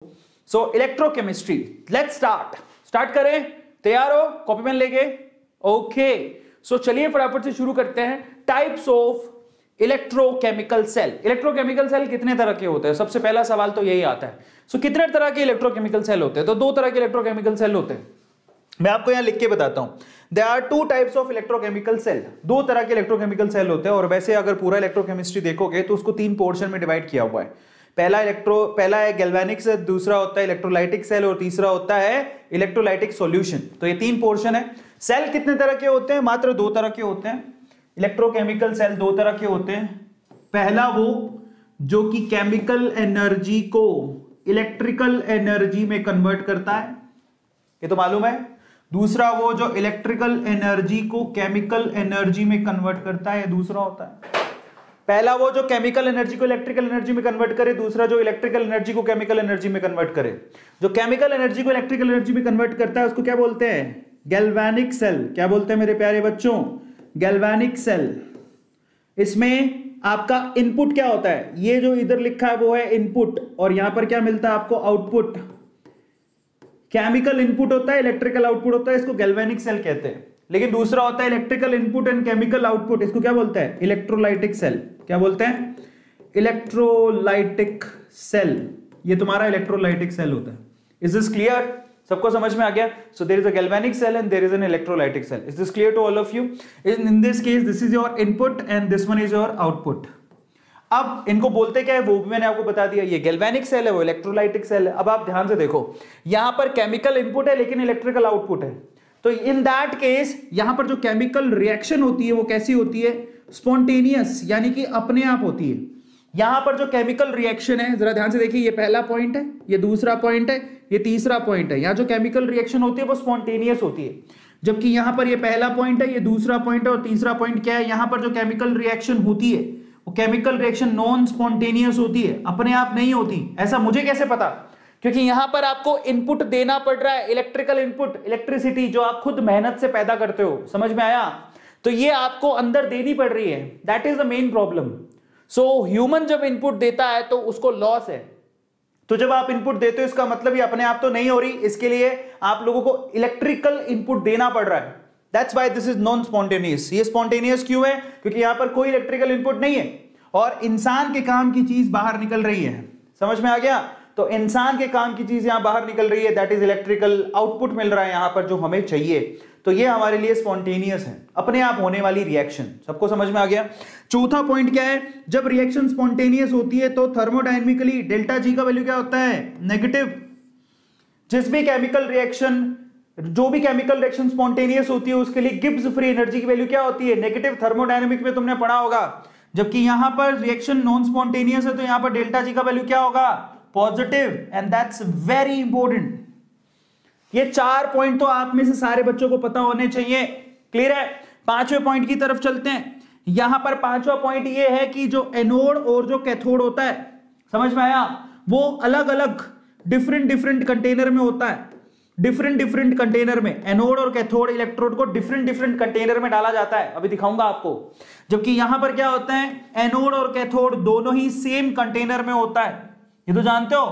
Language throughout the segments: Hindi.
सो इलेक्ट्रोकेमिस्ट्री, लेट्स स्टार्ट करें। तैयार हो? कॉपी पेन लेके? ओके, सो चलिए फटाफट से शुरू करते हैं। Types of electrochemical cell. Electrochemical cell कितने तरह के होते हैं? सबसे पहला सवाल तो यही आता है। सो कितने तरह के इलेक्ट्रोकेमिकल सेल होते हैं? तो दो तरह के इलेक्ट्रोकेमिकल सेल होते हैं। मैं आपको यहां लिख के बताता हूं। There are two types of electrochemical cell. दो तरह के इलेक्ट्रोकेमिकल सेल होते हैं, और वैसे अगर पूरा इलेक्ट्रोकेमिस्ट्री देखोगे तो उसको तीन पोर्शन में डिवाइड किया हुआ है। पहला है गैल्वेनिक सेल, दूसरा होता है इलेक्ट्रोलाइटिक सेल, और तीसरा होता है इलेक्ट्रोलाइटिक सॉल्यूशन। तो ये तीन पोर्शन है। सेल कितने तरह के होते हैं? मात्र दो तरह के होते हैं। इलेक्ट्रोकेमिकल सेल दो तरह के होते हैं। पहला वो जो कि केमिकल एनर्जी को इलेक्ट्रिकल एनर्जी में कन्वर्ट करता है, ये तो मालूम है। दूसरा वो जो इलेक्ट्रिकल एनर्जी को केमिकल एनर्जी में कन्वर्ट करता है, दूसरा होता है। पहला वो जो केमिकल एनर्जी को इलेक्ट्रिकल एनर्जी में कन्वर्ट करे, दूसरा जो इलेक्ट्रिकल एनर्जी को केमिकल एनर्जी में कन्वर्ट करे। जो केमिकल एनर्जी को इलेक्ट्रिकल एनर्जी में कन्वर्ट करता है उसको क्या बोलते हैं? Galvanic cell. क्या बोलते हैं मेरे प्यारे बच्चों? Galvanic cell. इसमें आपका इनपुट क्या होता है? ये जो इधर लिखा है वो है इनपुट, और यहां पर क्या मिलता है आपको? आउटपुट। केमिकल इनपुट होता है, इलेक्ट्रिकल आउटपुट होता है, इसको गैल्वेनिक सेल कहते हैं। लेकिन दूसरा होता है electrical input and chemical output, इसको क्या बोलते हैं? Electrolytic cell. क्या बोलते हैं? Electrolytic cell. ये तुम्हारा इलेक्ट्रोलाइटिक सेल होता है। Is this clear? सबको समझ में आ गया? So there is a galvanic cell and there is an electrolytic cell. Is this clear to all of you? In this case this is your input and this one is your output. अब इनको बोलते क्या है वो भी मैंने आपको बता दिया। ये गैल्वेनिक सेल है, वो इलेक्ट्रोलाइटिक सेल है। अब आप ध्यान से देखो, यहां पर केमिकल इनपुट है लेकिन इलेक्ट्रिकल आउटपुट है। तो इन दैट केस यहां पर जो केमिकल रिएक्शन होती है वो कैसी होती है? स्पॉन्टेनियस, यानी कि अपने आप होती है। यहां पर जो केमिकल रिएक्शन है, जरा ध्यान से देखिए, ये पहला पॉइंट है, ये दूसरा पॉइंट है, ये तीसरा पॉइंट है। यहां जो केमिकल रिएक्शन होती है वो स्पॉन्टेनियस होती है, जबकि यहां पर ये पहला पॉइंट है, ये दूसरा पॉइंट है, और तीसरा पॉइंट क्या है? यहां पर जो केमिकल रिएक्शन होती है वो केमिकल रिएक्शन नॉन स्पॉन्टेनियस होती है, अपने आप नहीं होती। ऐसा मुझे कैसे पता? क्योंकि यहां पर आपको इनपुट देना पड़ रहा है, इलेक्ट्रिकल इनपुट, इलेक्ट्रिसिटी जो आप खुद मेहनत से पैदा करते हो। समझ में आया? तो ये आपको अंदर देनी पड़ रही है। That is the main problem. So human जब इनपुट देता है तो उसको लॉस है। तो जब आप इनपुट देते हो इसका मतलब ये अपने आप तो नहीं हो रही, इसके लिए आप लोगों को इलेक्ट्रिकल इनपुट देना पड़ रहा है। That's why this is non spontaneous. ये स्पॉन्टेनियस क्यों है? क्योंकि यहां पर कोई इलेक्ट्रिकल इनपुट नहीं है और इंसान के काम की चीज बाहर निकल रही है। समझ में आ गया? तो इंसान के काम की चीज यहां बाहर निकल रही है, दैट इज इलेक्ट्रिकल आउटपुट मिल रहा है यहां पर जो हमें चाहिए। तो ये हमारे लिए स्पॉन्टेनियस है, अपने आप होने वाली रिएक्शन। सबको समझ में आ गया? चौथा पॉइंट क्या है? जब रिएक्शन स्पॉन्टेनियस होती है तो थर्मोडायनेमिकली डेल्टा जी का वैल्यू क्या होता है? नेगेटिव। जिस भी केमिकल रिएक्शन, जो भी केमिकल रिएक्शन स्पॉन्टेनियस होती है उसके लिए गिब्स फ्री एनर्जी की वैल्यू क्या होती है? नेगेटिव। थर्मोडायनेमिक में तुमने पढ़ा होगा। जबकि यहां पर रिएक्शन नॉन स्पॉन्टेनियस है तो यहां पर डेल्टा जी का वैल्यू क्या होगा? Positive. And that's very important. ये चार पॉइंट तो आप में से सारे बच्चों को पता होने चाहिए। क्लियर है? पांचवें पॉइंट की तरफ चलते हैं। यहां पर पांचवा पॉइंट ये है कि जो एनोड और जो कैथोड होता है, समझ में आया? वो अलग अलग डिफरेंट कंटेनर में होता है। डिफरेंट कंटेनर में एनोड और कैथोड इलेक्ट्रोड को डिफरेंट कंटेनर में डाला जाता है। अभी दिखाऊंगा आपको। जबकि यहां पर क्या होता है? एनोड और कैथोड दोनों ही सेम कंटेनर में होता है। ये तो जानते हो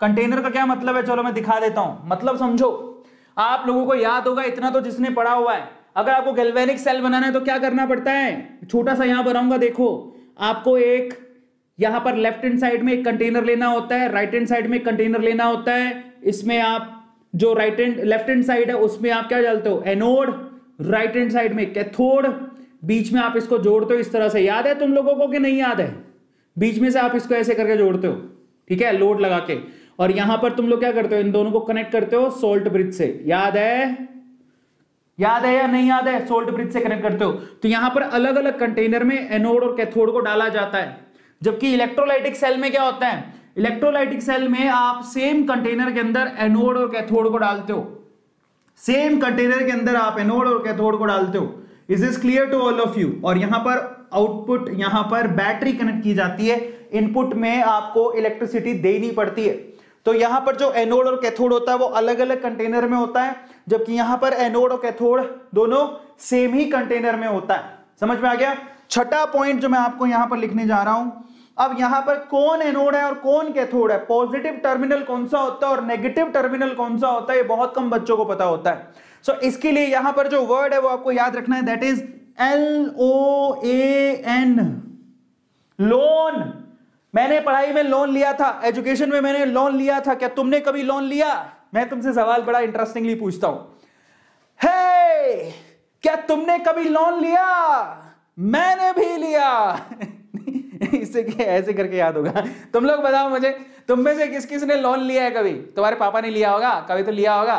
कंटेनर का क्या मतलब है? चलो मैं दिखा देता हूं, मतलब समझो। आप लोगों को याद होगा, इतना तो जिसने पढ़ा हुआ है, अगर आपको गैल्वेनिक सेल बनाना है तो क्या करना पड़ता है? छोटा सा यहां बनाऊंगा, देखो। आपको एक यहां पर लेफ्ट हैंड साइड में एक कंटेनर लेना होता है, राइट हैंड साइड में एक कंटेनर लेना होता है। इसमें आप जो लेफ्ट हैंड साइड है उसमें आप क्या डालते हो? एनोड। राइट हैंड साइड में कैथोड। बीच में आप इसको जोड़ते हो इस तरह से। याद है तुम लोगों को कि नहीं याद है? बीच में से आप इसको ऐसे करके जोड़ते हो, ठीक है, लोड लगा के। और यहां पर तुम लोग क्या करते हो? इन दोनों को कनेक्ट करते हो सोल्ट ब्रिज से। याद है? याद है या नहीं याद है? सोल्ट ब्रिज से कनेक्ट करते हो। तो यहां पर अलग अलग कंटेनर में एनोड और कैथोड को डाला जाता है। जबकि इलेक्ट्रोलाइटिक सेल में क्या होता है? इलेक्ट्रोलाइटिक सेल में आप सेम कंटेनर के अंदर एनोड और कैथोड को डालते हो। सेम कंटेनर के अंदर आप एनोड और कैथोड को डालते हो। Is this clear to all of you? और यहां पर आउटपुट, यहां पर बैटरी कनेक्ट की जाती है। इनपुट में आपको इलेक्ट्रिसिटी देनी पड़ती है। तो यहां पर जो एनोड और कैथोड होता है वो अलग अलग कंटेनर में होता है, जबकि यहां पर एनोड और कैथोड दोनों सेम ही कंटेनर में होता है। समझ में आ गया? छठा पॉइंट जो मैं आपको यहां पर लिखने जा रहा हूं अब यहां पर कौन एनोड है और कौन कैथोड है, पॉजिटिव टर्मिनल कौन सा होता है और नेगेटिव टर्मिनल कौन सा होता है, ये बहुत कम बच्चों को पता होता है। सो इसके लिए यहां पर जो वर्ड है वो आपको याद रखना है, दैट इज LOAN, लोन। मैंने पढ़ाई में लोन लिया था, एजुकेशन में मैंने लोन लिया था, क्या तुमने कभी लोन लिया? मैं तुमसे सवाल बड़ा इंटरेस्टिंगली पूछता हूं, हे क्या तुमने कभी लोन लिया? मैंने भी लिया। इससे ऐसे करके याद होगा। तुम लोग बताओ मुझे, तुम में से किस किस ने लोन लिया है कभी? तुम्हारे पापा ने लिया होगा, कभी तो लिया होगा।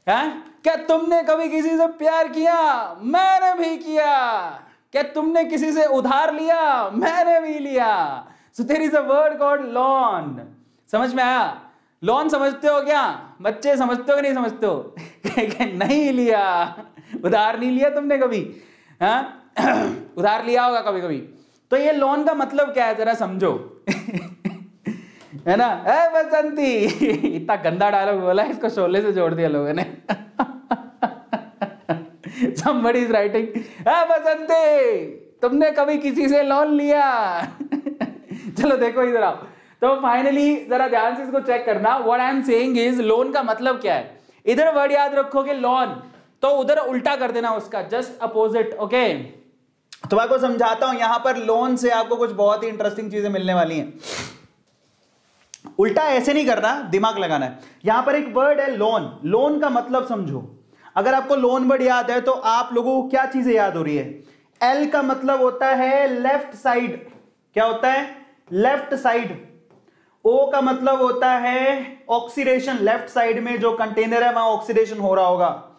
क्या तुमने कभी किसी से प्यार किया? मैंने भी किया। क्या तुमने किसी से उधार लिया? मैंने भी लिया। So there is a word called loan. समझ में आया? लोन समझते हो क्या बच्चे? समझते हो कि नहीं समझते हो? नहीं लिया, उधार नहीं लिया तुमने कभी? उधार लिया होगा कभी कभी। तो ये लोन का मतलब क्या है जरा समझो। है ना? ए बसंती, इतना गंदा डायलॉग बोला, इसको शोले से जोड़ दिया लोगों ने। Somebody is writing, ए बसंती तुमने कभी किसी से लोन लिया? चलो देखो इधर आओ। तो फाइनली जरा ध्यान से इसको चेक करना, what I am saying is loan का मतलब क्या है। इधर वर्ड याद रखोगे लोन, तो उधर उल्टा कर देना उसका, जस्ट अपोजिट। ओके, तो आपको समझाता हूं, यहां पर लोन से आपको कुछ बहुत ही इंटरेस्टिंग चीजें मिलने वाली हैं। उल्टा ऐसे नहीं करना, दिमाग लगाना है। यहां पर एक वर्ड है लोन, लोन का मतलब समझो। अगर आपको लोन वर्ड याद है तो आप लोगों को क्या चीजें याद हो रही है? एल का मतलब होता है लेफ्ट साइड, क्या होता है? Left side. ओ का मतलब होता है ऑक्सीडेशन, लेफ्ट साइड में जो कंटेनर है वहां ऑक्सीडेशन हो रहा होगा।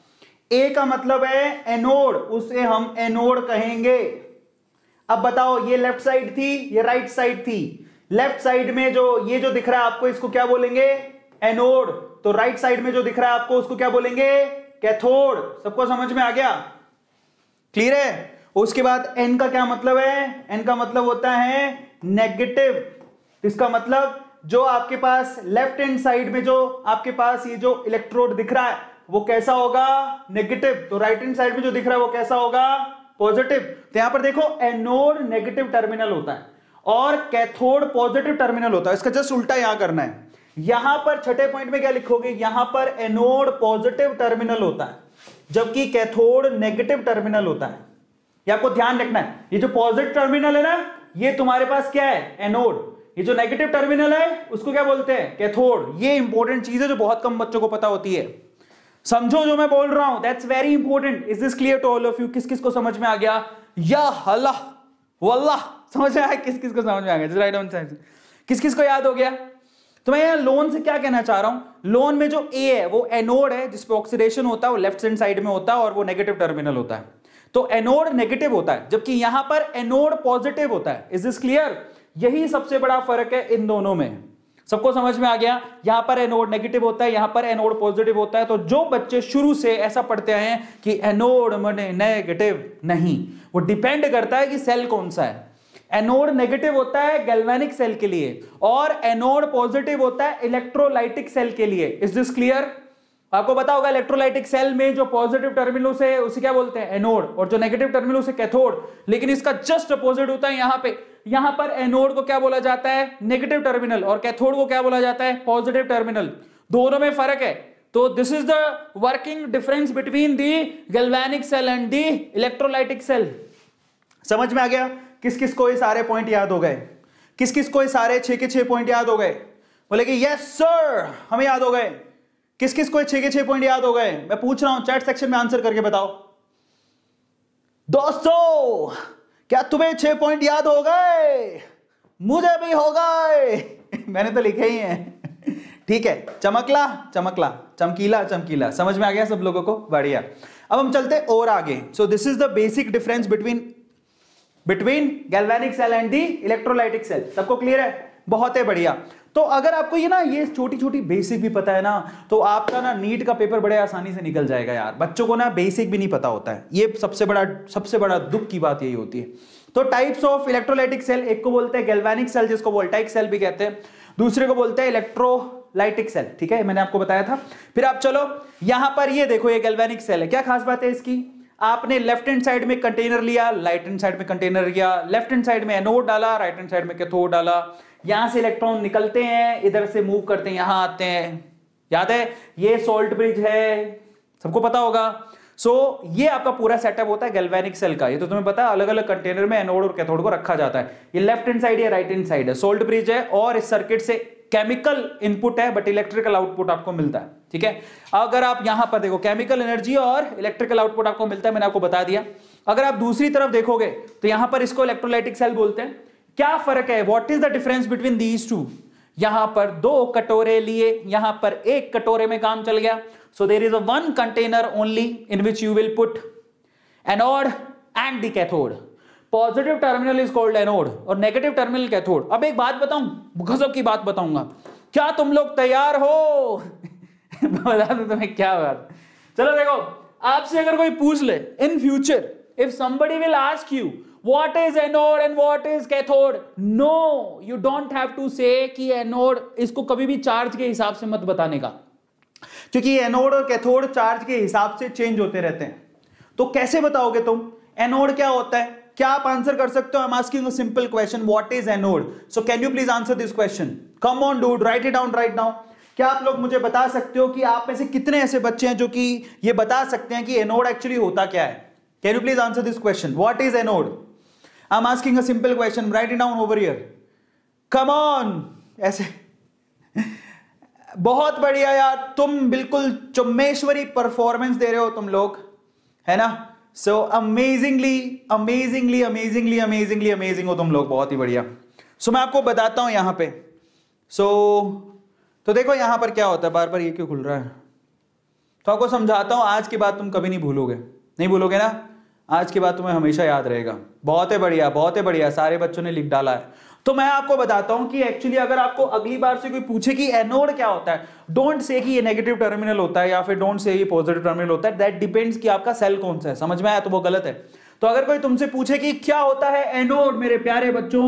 ए का मतलब है एनोड, उसे हम एनोड कहेंगे। अब बताओ, ये लेफ्ट साइड थी, ये राइट साइड थी। लेफ्ट साइड में जो ये जो दिख रहा है आपको, इसको क्या बोलेंगे? एनोड। तो राइट साइड में जो दिख रहा है आपको, उसको क्या बोलेंगे? कैथोड। सबको समझ में आ गया? क्लियर है? उसके बाद एन का क्या मतलब है? एन का मतलब होता है नेगेटिव। इसका मतलब जो आपके पास लेफ्ट हैंड साइड में जो आपके पास ये जो इलेक्ट्रोड दिख रहा है वो कैसा होगा? नेगेटिव। तो राइट हैंड साइड में जो दिख रहा है वो कैसा होगा? पॉजिटिव। तो यहां पर देखो, एनोड नेगेटिव टर्मिनल होता है और कैथोड पॉजिटिव टर्मिनल होता है। इसका जस्ट उल्टा यहां करना है। यहां पर छठे पॉइंट में क्या लिखोगे? यहां पर एनोड पॉजिटिव टर्मिनल होता है जबकि कैथोड नेगेटिव टर्मिनल होता है। ये आपको ध्यान रखना है। ये जो पॉजिटिव टर्मिनल है ना, ये तुम्हारे पास क्या है? एनोड। ये जो नेगेटिव टर्मिनल है उसको क्या बोलते हैं? कैथोड। ये इंपॉर्टेंट चीज है जो बहुत कम बच्चों को पता होती है। समझो जो मैं बोल रहा हूं, that's very important. Is this clear to all of you? किस किस को समझ में आ गया? या अल्लाह वल्लाह समझ में आया? किस किस को समझ में आ गया? Right on side. किस किस को याद हो गया? तो मैं यहाँ लोन से क्या कहना चाह रहा हूं, लोन में जो ए है वो एनोड है जिसपे ऑक्सीडेशन होता है, वो लेफ्ट हैंड साइड में होता है और वो नेगेटिव टर्मिनल होता है। तो एनोड नेगेटिव होता है जबकि यहां पर एनोड पॉजिटिव होता है। Is this clear? यही सबसे बड़ा फर्क है इन दोनों में। सबको समझ में आ गया? यहां पर एनोड नेगेटिव होता है, यहां पर एनोड पॉजिटिव होता है। तो जो बच्चे शुरू से ऐसा पढ़ते आए हैं कि एनोड माने नेगेटिव, नहीं, वो डिपेंड करता है कि सेल कौन सा है। एनोड नेगेटिव होता है गैल्वेनिक सेल के लिए और एनोड पॉजिटिव होता है इलेक्ट्रोलाइटिक सेल के लिए। Is this clear? आपको पता होगा इलेक्ट्रोलाइटिक सेल में जो पॉजिटिव टर्मिनल से उसे क्या बोलते हैं? एनोड, और जो नेगेटिव टर्मिनल से कैथोड। लेकिन इसका जस्ट अपोजिट होता है यहां पे। यहां पर एनोड को क्या बोला जाता है? नेगेटिव टर्मिनल, और कैथोड को क्या बोला जाता है? Positive terminal. दोनों में फर्क है। तो this is the working difference between the galvanic cell and the electrolytic cell. समझ में आ गया? किस किस को ये सारे पॉइंट याद हो गए? किस किस को ये सारे 6 के 6 पॉइंट याद हो गए? बोले कि यस सर, हमें याद हो गए। किस किस को 6 के 6 पॉइंट याद हो गए? मैं पूछ रहा हूं, चैट सेक्शन में आंसर करके बताओ। दोस्तों, क्या तुम्हें 6 पॉइंट याद हो गए? मुझे भी हो गए। मैंने तो लिखे ही हैं। ठीक है, चमकला चमकला, चमकीला चमकीला। समझ में आ गया सब लोगों को? बढ़िया। अब हम चलते और आगे। So this is the basic difference between galvanic cell and the electrolytic cell. सबको क्लियर है? बहुत है, बढ़िया। तो अगर आपको ये ना ये छोटी छोटी बेसिक भी पता है ना, तो आपका ना नीट का पेपर बड़े आसानी से निकल जाएगा यार। बच्चों को ना बेसिक भी नहीं पता होता है, ये सबसे बड़ा दुख की बात यही होती है। तो टाइप्स ऑफ इलेक्ट्रोलाइटिक सेल, एक को बोलते हैं गैल्वेनिक सेल जिसको वोल्टाइक सेल भी कहते हैं, दूसरे को बोलते हैं इलेक्ट्रोलाइटिक सेल। ठीक है, मैंने आपको बताया था। फिर आप चलो यहां पर ये देखो, ये गैल्वेनिक सेल है। क्या खास बात है इसकी? आपने लेफ्ट हैंड साइड में कंटेनर लिया, राइट हैंड साइड में कंटेनर लिया, लेफ्ट हैंड साइड में एनोड डाला, राइट हैंड साइड में कैथोड डाला, यहां से इलेक्ट्रॉन निकलते हैं, इधर से मूव करते हैं, यहां आते हैं। याद है ये सोल्ट ब्रिज है, सबको पता होगा। ये आपका पूरा सेटअप होता है गैल्वेनिक सेल का। ये तो तुम्हें पता है, अलग अलग कंटेनर में एनोड और कैथोड को रखा जाता है। ये लेफ्ट हैंड साइड या राइट हैंड साइड है, सोल्ट ब्रिज है, और इस सर्किट से केमिकल इनपुट है बट इलेक्ट्रिकल आउटपुट आपको मिलता है। ठीक है, अगर आप यहां पर देखो केमिकल एनर्जी और इलेक्ट्रिकल आउटपुट आपको मिलता है, मैंने आपको बता दिया। अगर आप दूसरी तरफ देखोगे तो यहां पर इसको इलेक्ट्रोलाइटिक सेल बोलते हैं। क्या फर्क है, what is the difference between these two? यहां पर दो कटोरे लिए, यहां पर एक कटोरे में काम चल गया। So there is a one container only in which you will put anode and the cathode. Positive terminal is called anode और नेगेटिव टर्मिनल कैथोड। अब एक बात बताऊं, गजब की बात बताऊंगा, क्या तुम लोग तैयार हो? बता दो तुम्हें क्या बात। चलो देखो, आपसे अगर कोई पूछ ले in future, if somebody will ask you what is anode and what is cathode, no you don't have to say कि एनोड, इसको कभी भी चार्ज के हिसाब से मत बताने का, क्योंकि एनोड और कैथोड चार्ज के हिसाब से चेंज होते रहते हैं। तो कैसे बताओगे तुम एनोड क्या होता है? क्या आप आंसर कर सकते हो? I am asking a simple question, what is anode? So can you please answer this question? Come on dude, write it down right now. क्या आप लोग मुझे बता सकते हो कि आप में से कितने ऐसे बच्चे हैं जो कि ये बता सकते हैं कि एनोड एक्चुअली होता क्या है? Can you please answer this question, what is anode? I am asking a simple question, right it down over here, come on. ऐसे बहुत बढ़िया यार, तुम बिल्कुल चुम्मेश्वरी परफॉर्मेंस दे रहे हो तुम लोग, है ना? So amazingly amazingly amazingly amazingly amazing हो तुम लोग, बहुत ही बढ़िया। सो मैं आपको बताता हूं यहां पे। तो देखो यहां पर क्या होता है, बार बार ये क्यों खुल रहा है? तो आपको समझाता हूं, आज की बात तुम कभी नहीं भूलोगे, नहीं भूलोगे ना? आज की बात तुम्हें हमेशा याद रहेगा। बहुत है बढ़िया, बहुत है बढ़िया, सारे बच्चों ने लिख डाला है। तो मैं आपको बताता हूं कि एक्चुअली अगर आपको अगली बार से कोई पूछे कि एनोड क्या होता है, डोंट से कि ये नेगेटिव टर्मिनल होता है या फिर डोंट से ये पॉजिटिव टर्मिनल होता है। दैट डिपेंड्स कि आपका सेल कौन सा है। समझ में आया? तो वो गलत है। तो अगर कोई तुमसे पूछे कि क्या होता है एनोड, मेरे प्यारे बच्चों,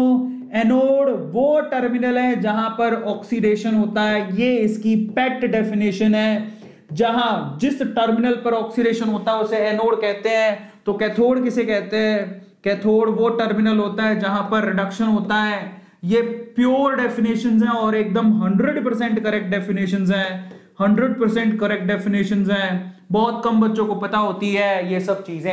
एनोड वो टर्मिनल है जहां पर ऑक्सीडेशन होता है। ये इसकी पेट डेफिनेशन है। जहां जिस टर्मिनल पर ऑक्सीडेशन होता है उसे एनोड कहते हैं। तो कैथोड किसे कहते हैं? कैथोड वो टर्मिनल होता है जहां पर रिडक्शन होता है। ये प्योर डेफिनेशंस हैं और एकदम 100% करेक्ट डेफिनेशंस हैं, 100% करेक्ट डेफिनेशंस हैं। बहुत कम बच्चों को पता होती है ये सब चीजें।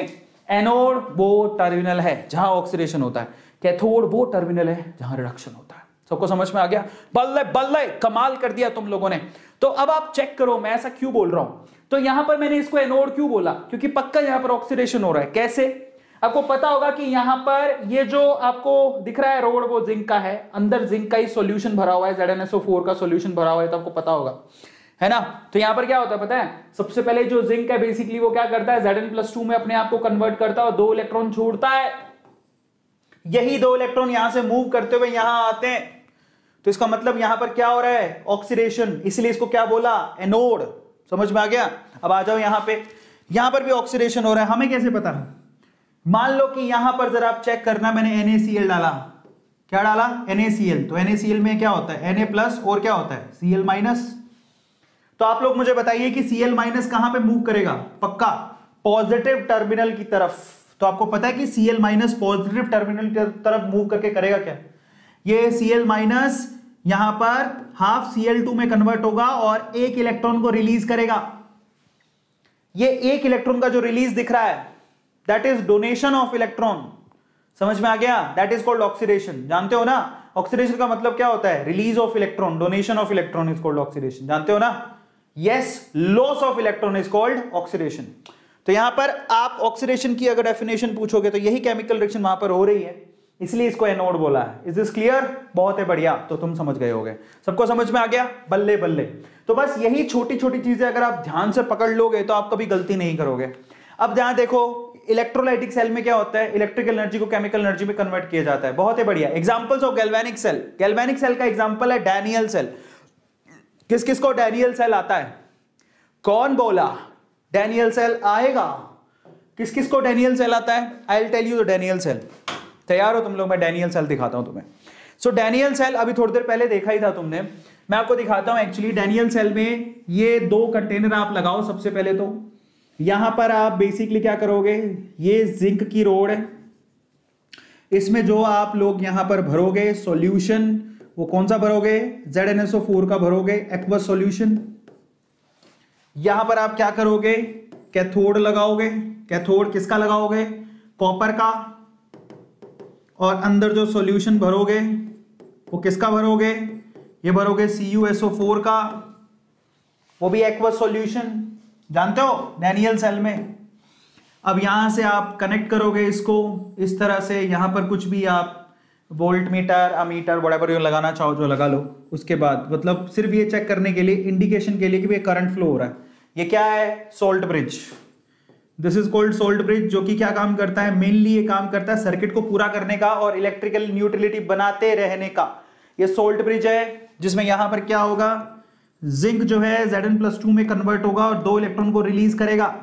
एनोड वो टर्मिनल है जहां ऑक्सीडेशन होता है, कैथोड वो टर्मिनल है जहां रिडक्शन होता है। सबको समझ में आ गया? बल्ले बल्ले, कमाल कर दिया तुम लोगों ने। तो अब आप चेक करो मैं ऐसा क्यों बोल रहा हूं। तो यहां पर मैंने इसको एनोड क्यों बोला? क्योंकि पक्का यहां पर ऑक्सीडेशन हो रहा है। कैसे? आपको पता होगा कि यहां पर ये जो आपको दिख रहा है रोड, वो जिंक का है। अंदर जिंक का ही सॉल्यूशन भरा हुआ है, ZnSO4 का सॉल्यूशन भरा हुआ है, तो आपको पता होगा, है ना? तो यहां पर क्या होता है पता है? सबसे पहले जो जिंक है बेसिकली वो क्या करता है, Zn+2 में अपने आप को कन्वर्ट करता है और 2 इलेक्ट्रॉन छोड़ता है। यही 2 इलेक्ट्रॉन यहां से मूव करते हुए यहां आते हैं। तो इसका मतलब यहां पर क्या हो रहा है? ऑक्सीडेशन। इसलिए इसको क्या बोला? एनोड। समझ में आ गया? अब आ जाओ यहां पे, यहां पर भी ऑक्सीडेशन हो रहा है। हमें कैसे पता है? मान लो कि यहां पर जरा आप चेक करना, मैंने NaCl डाला। क्या डाला? NaCl। तो NaCl में क्या होता है? Na+ और क्या होता है? Cl-। तो आप लोग मुझे बताइए कि Cl- कहां पे मूव करेगा? पक्का पॉजिटिव टर्मिनल की तरफ। तो आपको पता है कि Cl- पॉजिटिव टर्मिनल की तरफ मूव करके करेगा क्या? ये Cl- यहां पर हाफ Cl2 में कन्वर्ट होगा और एक इलेक्ट्रॉन को रिलीज करेगा। ये एक इलेक्ट्रॉन का जो रिलीज दिख रहा है that is donation of electron. समझ में आ गया? That is called oxidation. जानते हो ना ऑक्सीडेशन का मतलब क्या होता है? Release of electron. Donation of electron is called oxidation. जानते हो ना? Yes, loss of electron is called oxidation. तो यहां पर आप ऑक्सीडेशन की अगर डेफिनेशन पूछोगे तो यही केमिकल रिएक्शन वहां पर हो रही है, इसलिए इसको एनोड बोला है। Is this clear? बहुत है बढ़िया, तो तुम समझ गए होगे। सबको समझ में आ गया? बल्ले बल्ले। तो बस यही छोटी छोटी चीजें अगर आप ध्यान से पकड़ लोगे तो आप कभी गलती नहीं करोगे। अब ध्यान देखो, इलेक्ट्रोलाइटिक सेल में क्या होता है? इलेक्ट्रिकल एनर्जी को केमिकल एनर्जी में कन्वर्ट किया जाता है। बहुत ही बढ़िया। Examples of galvanic cell. Galvanic cell का एग्जांपल है डैनियल सेल। किस किस को डैनियल सेल आता है? कौन बोला डैनियल सेल आएगा? किस किस को डैनियल सेल आता है? I will tell you the Daniell cell. तैयार हो तुम लोग? मैं डैनियल सेल दिखाता हूं तुम्हें। सो डैनियल सेल अभी थोड़ी देर पहले देखा ही था तुमने। मैं आपको दिखाता हूं। एक्चुअली डैनियल सेल में ये 2 कंटेनर आप लगाओ। सबसे पहले तो यहां पर आप बेसिकली क्या करोगे, ये जिंक की रोड है, इसमें जो आप लोग यहां पर भरोगे सॉल्यूशन, वो कौन सा भरोगे, ZnSO4 का भरोगे, एक्वस सॉल्यूशन। यहां पर आप क्या करोगे, कैथोड लगाओगे, कैथोड किसका लगाओगे, कॉपर का, और अंदर जो सॉल्यूशन भरोगे वो किसका भरोगे, ये भरोगे CuSO4 का, वो भी एक्वस सॉल्यूशन, जानते हो डैनियल सेल में। अब यहां से आप कनेक्ट करोगे इसको इस तरह से, यहां पर कुछ भी आप volt meter, ammeter, whatever you लगाना चाहो जो लगा लो। उसके बाद मतलब सिर्फ ये चेक करने के लिए, इंडिकेशन के लिए कि करंट फ्लो हो रहा है। ये क्या है, salt bridge, this is called salt bridge, जो कि क्या काम करता है, मेनली ये काम करता है सर्किट को पूरा करने का और इलेक्ट्रिकल न्यूट्रलिटी बनाते रहने का। ये सोल्ट ब्रिज है जिसमें यहां पर क्या होगा, जिंक जो है Zn+2 में कन्वर्ट होगा और 2 इलेक्ट्रॉन को रिलीज करेगा।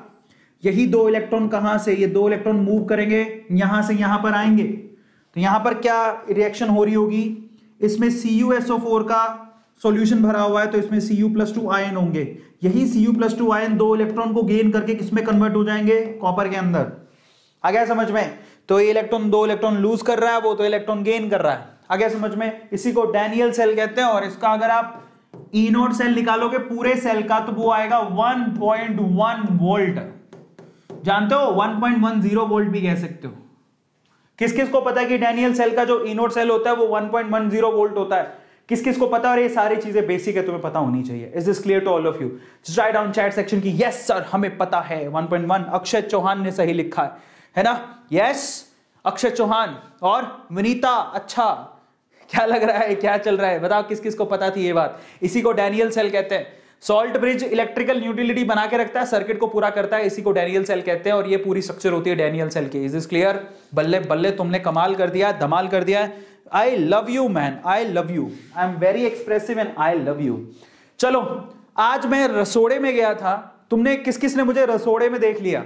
यही 2 इलेक्ट्रॉन कहां से, ये 2 इलेक्ट्रॉन मूव करेंगे यहां से यहां पर आएंगे, तो यहां पर क्या रिएक्शन हो रही होगी, इसमें CuSO4 का सॉल्यूशन भरा हुआ है तो इसमें Cu+2 आयन होंगे। यही Cu+2 आयन 2 इलेक्ट्रॉन को गेन करके किसमें कन्वर्ट हो जाएंगे, कॉपर के अंदर। आ गया समझ में। तो ये इलेक्ट्रॉन 2 इलेक्ट्रॉन लूज कर रहा है, वो तो इलेक्ट्रॉन गेन कर रहा है। आ गया समझ में। इसी को डैनियल सेल कहते हैं। और इसका अगर आप E0 सेल निकालोगे पूरे सेल का तो वो आएगा 1.1 वोल्ट। जानते हो 1.10 वोल्ट भी कह सकते हो। किस किस को पता है कि डैनियल सेल का जो E0 सेल होता है वो 1.10 वोल्ट होता है, किस किस को पता है। और ये सारी चीजें बेसिक है, तुम्हें पता होनी चाहिए। Is this clear to all of you? Just write down chat section की यस सर हमें पता है 1.1। अक्षय चौहान ने सही लिखा है ना, यस अक्षय चौहान। और विनीता, अच्छा क्या लग रहा है, क्या चल रहा है, बताओ किस किस को पता थी ये बात। इसी को डैनियल सेल कहते हैं। सॉल्ट ब्रिज इलेक्ट्रिकल न्यूट्रलिटी बना के रखता है, सर्किट को पूरा करता है, इसी को डैनियल सेल कहते हैं। और ये पूरी स्ट्रक्चर होती है डैनियल सेल की। Is this clear? बल्ले बल्ले, तुमने कमाल कर दिया, धमाल कर दिया। I love you man, I love you, I am very expressive and I love you. चलो आज मैं रसोड़े में गया था, तुमने किस किस ने मुझे रसोड़े में देख लिया?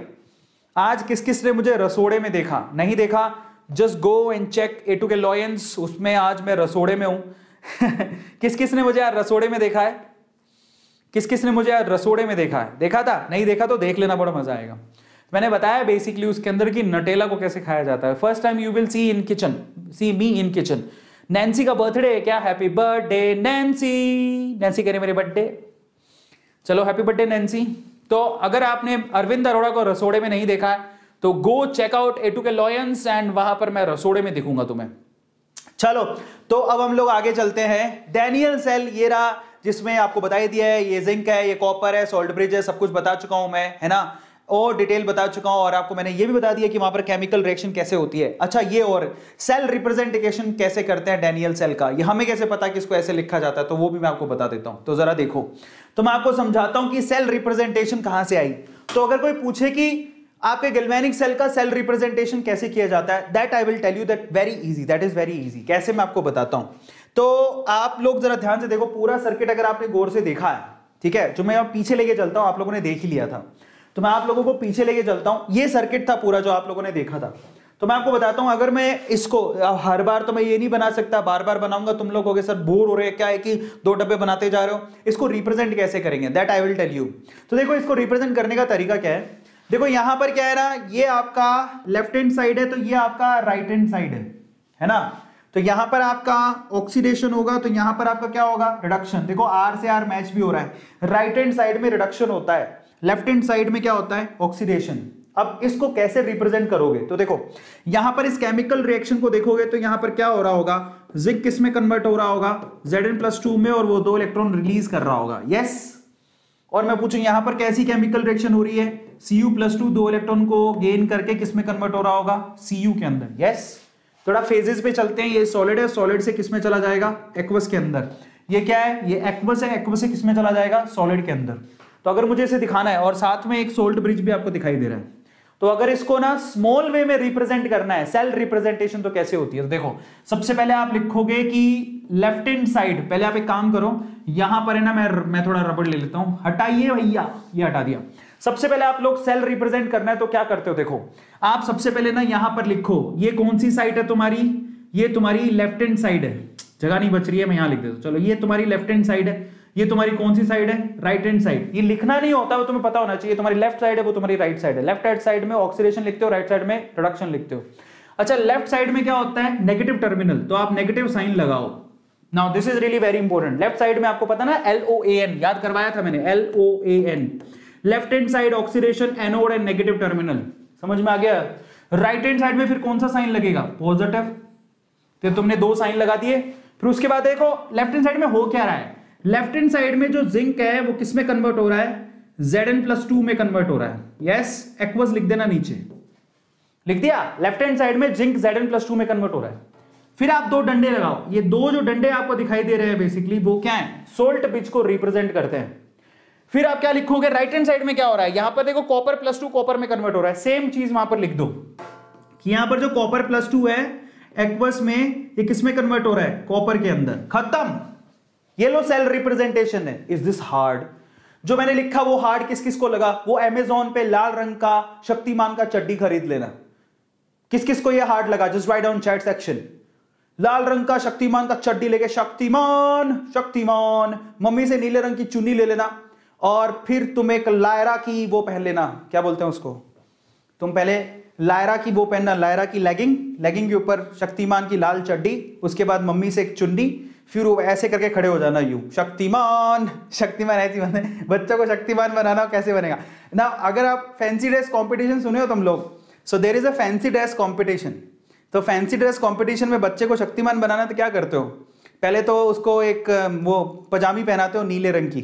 आज किस किस ने मुझे रसोड़े में देखा? नहीं देखा? Just go and check A2 के लॉयंस, उसमें आज मैं रसोड़े में हूं। किस किस ने मुझे यार रसोड़े में देखा है? किस किस ने मुझे यार रसोड़े में देखा है? देखा था? नहीं देखा तो देख लेना, बड़ा मजा आएगा। मैंने बताया बेसिकली उसके अंदर की नटेला को कैसे खाया जाता है। First time you will see in kitchen, see me in kitchen. Nancy का बर्थडे है क्या? Happy birthday Nancy. नैन्सी करे मेरे बर्थडे। चलो हैप्पी बर्थडे नैन्सी। तो अगर आपने अरविंद अरोड़ा को रसोड़े में नहीं देखा है तो गो चेक आउट A2 के लॉयंस एंड वहां पर मैं रसोड़े में दिखूंगा तुम्हें। चलो तो अब हम लोग आगे चलते हैं। डैनियल सेल ये रहा, जिसमें आपको बता ही दिया है, ये जिंक है, ये कॉपर है, सॉल्ट ब्रिज है, सब कुछ बता चुका हूं मैं, है ना, और डिटेल बता चुका हूं। और आपको मैंने ये भी बता दिया कि वहां पर केमिकल रिएक्शन कैसे होती है। अच्छा ये और सेल रिप्रेजेंटेशन कैसे करते हैं डैनियल सेल का, ये हमें कैसे पता कि इसको ऐसे लिखा जाता है, तो वो भी मैं आपको बता देता हूं। तो जरा देखो, तो मैं आपको समझाता हूं कि सेल रिप्रेजेंटेशन कहां से आई। तो अगर कोई पूछे कि आपके गैल्वेनिक सेल का सेल रिप्रेजेंटेशन कैसे किया जाता है, that I will tell you that very easy, that is very easy. कैसे, मैं आपको बताता हूं। तो आप लोग जरा ध्यान से देखो, पूरा सर्किट अगर आपने गौर से देखा है, ठीक है, जो मैं आप पीछे लेके चलता हूं, आप लोगों ने देख ही लिया था, तो मैं आप लोगों को पीछे लेके चलता हूं। ये सर्किट था पूरा जो आप लोगों ने देखा था। तो मैं आपको बताता हूं, अगर मैं इसको हर बार तो मैं ये नहीं बना सकता, बार बार बनाऊंगा तुम लोग होगे सर बोर हो रहे हैं, क्या है कि 2 डब्बे बनाते जा रहे हो। इसको रिप्रेजेंट कैसे करेंगे, that I will tell you. तो देखो इसको रिप्रेजेंट करने का तरीका क्या है। देखो यहां पर क्या है ना, ये आपका लेफ्ट हैंड साइड है, तो ये आपका राइट हैंड साइड है ना। तो यहां पर आपका ऑक्सीडेशन होगा, तो यहां पर आपका क्या होगा, रिडक्शन। देखो R से R मैच भी हो रहा है। राइट हैंड साइड में रिडक्शन होता है, लेफ्ट हैंड साइड में क्या होता है, ऑक्सीडेशन। अब इसको कैसे रिप्रेजेंट करोगे, तो देखो यहां पर इस केमिकल रिएक्शन को देखोगे तो यहां पर क्या हो रहा होगा, जिंक किस में कन्वर्ट हो रहा होगा, Zn+2 में, और वो 2 इलेक्ट्रॉन रिलीज कर रहा होगा, यस। और मैं पूछूं यहां पर कैसी केमिकल रिएक्शन हो रही है, Cu+2 2 इलेक्ट्रॉन को गेन करके किस में कन्वर्ट हो रहा होगा, Cu के अंदर, यस। थोड़ा फेजेस पे चलते हैं। ये सॉलिड है, सॉलिड से किस में चला जाएगा, एक्वस के अंदर। ये क्या है, ये एक्वस है, एक्वस से किस में चला जाएगा, सॉलिड के अंदर। तो अगर मुझे इसे दिखाना है, और साथ में एक सोल्ट ब्रिज भी आपको दिखाई दे रहा है, तो अगर इसको ना स्मॉल वे में रिप्रेजेंट करना है, सेल रिप्रेजेंटेशन तो कैसे होती है। तो देखो सबसे पहले आप लिखोगे कि लेफ्ट हैंड साइड, पहले आप एक काम करो, यहां पर है ना, मैं थोड़ा रबड़ ले लेता हूं, हटाइए भैया, ये हटा दिया। सबसे पहले आप लोग सेल रिप्रेजेंट करना है तो क्या करते हो, देखो आप सबसे पहले ना यहां पर लिखो, ये कौन सी साइड है तुम्हारी, ये तुम्हारी लेफ्ट हैंड साइड है, जगह नहीं बच रही है, मैं यहां लिख देता हूं। चलो ये तुम्हारी लेफ्ट हैंड साइड है, ये तुम्हारी कौन सी साइड है? Right hand side. ये लिखना नहीं होता, वो तुम्हें पता होना चाहिए। तुम्हारी लेफ्ट साइड है, वो तुम्हारी राइट साइड है। लेफ्ट हैंड साइड में ऑक्सीडेशन लिखते हो, राइट साइड में रिडक्शन लिखते हो। अच्छा, लेफ्ट साइड में क्या होता है? नेगेटिव टर्मिनल, तो आप नेगेटिव साइन लगाओ। Now this is really very important. Left side में आपको पता ना LOAN, याद करवाया था मैंने, LOAN। Left hand side oxidation, anode and negative terminal, समझ में आ गया? राइट हैंड साइड में फिर कौन सा साइन लगेगा? पॉजिटिव। तो तुमने 2 साइन लगा दिए। फिर उसके बाद देखो लेफ्ट हैंड साइड में हो क्या रहा है। लेफ्ट हैंड साइड में जो जिंक है वो किस में कन्वर्ट हो रहा है? Zn+2 में कन्वर्ट हो रहा है। यस, एक्वस लिख देना नीचे, लिख दिया। लेफ्ट हैंड साइड में जिंक Zn+2 में कन्वर्ट हो रहा है। फिर आप 2 डंडे लगाओ। ये 2 जो डंडे आपको दिखाई दे रहे हैं बेसिकली वो क्या है? सोल्ट पिच को रिप्रेजेंट करते हैं। फिर आप क्या लिखोगे? राइट हैंड साइड में क्या हो रहा है? यहां पर देखो Copper+2 कॉपर में कन्वर्ट हो रहा है। सेम चीज वहां पर लिख दो कि यहां पर जो Copper+2 है एक्वस में, ये किस में कन्वर्ट हो रहा है? कॉपर के अंदर। खत्म। ये लो सेल रिप्रेजेंटेशन है। Is this hard? जो मैंने लिखा वो हार्ड किस किस को लगा? वो अमेज़न पे लाल रंग का शक्तिमान का चड्डी खरीद लेना। किस किस को ये हार्ड लगा? Just write down chat section. लाल रंग का शक्तिमान का चड्डी लेके शक्तिमान शक्तिमान, मम्मी से नीले रंग की चुन्नी ले लेना, और फिर तुम एक लायरा की वो पहन लेना, क्या बोलते हैं उसको, तुम पहले लायरा की वो पहनना, लायरा की लेगिंग, लेगिंग के ऊपर शक्तिमान की लाल चड्डी, उसके बाद मम्मी से एक चुन्नी, फिर वो ऐसे करके खड़े हो जाना यूं, शक्तिमान शक्तिमान। ऐसी बने बच्चों को शक्तिमान बनाना कैसे बनेगा ना? अगर आप फैंसी ड्रेस कंपटीशन सुने हो तुम लोग, so there is a fancy dress competition. तो फैंसी ड्रेस कंपटीशन में बच्चे को शक्तिमान बनाना तो क्या करते हो? पहले तो उसको एक वो पजामी पहनाते हो नीले रंग की,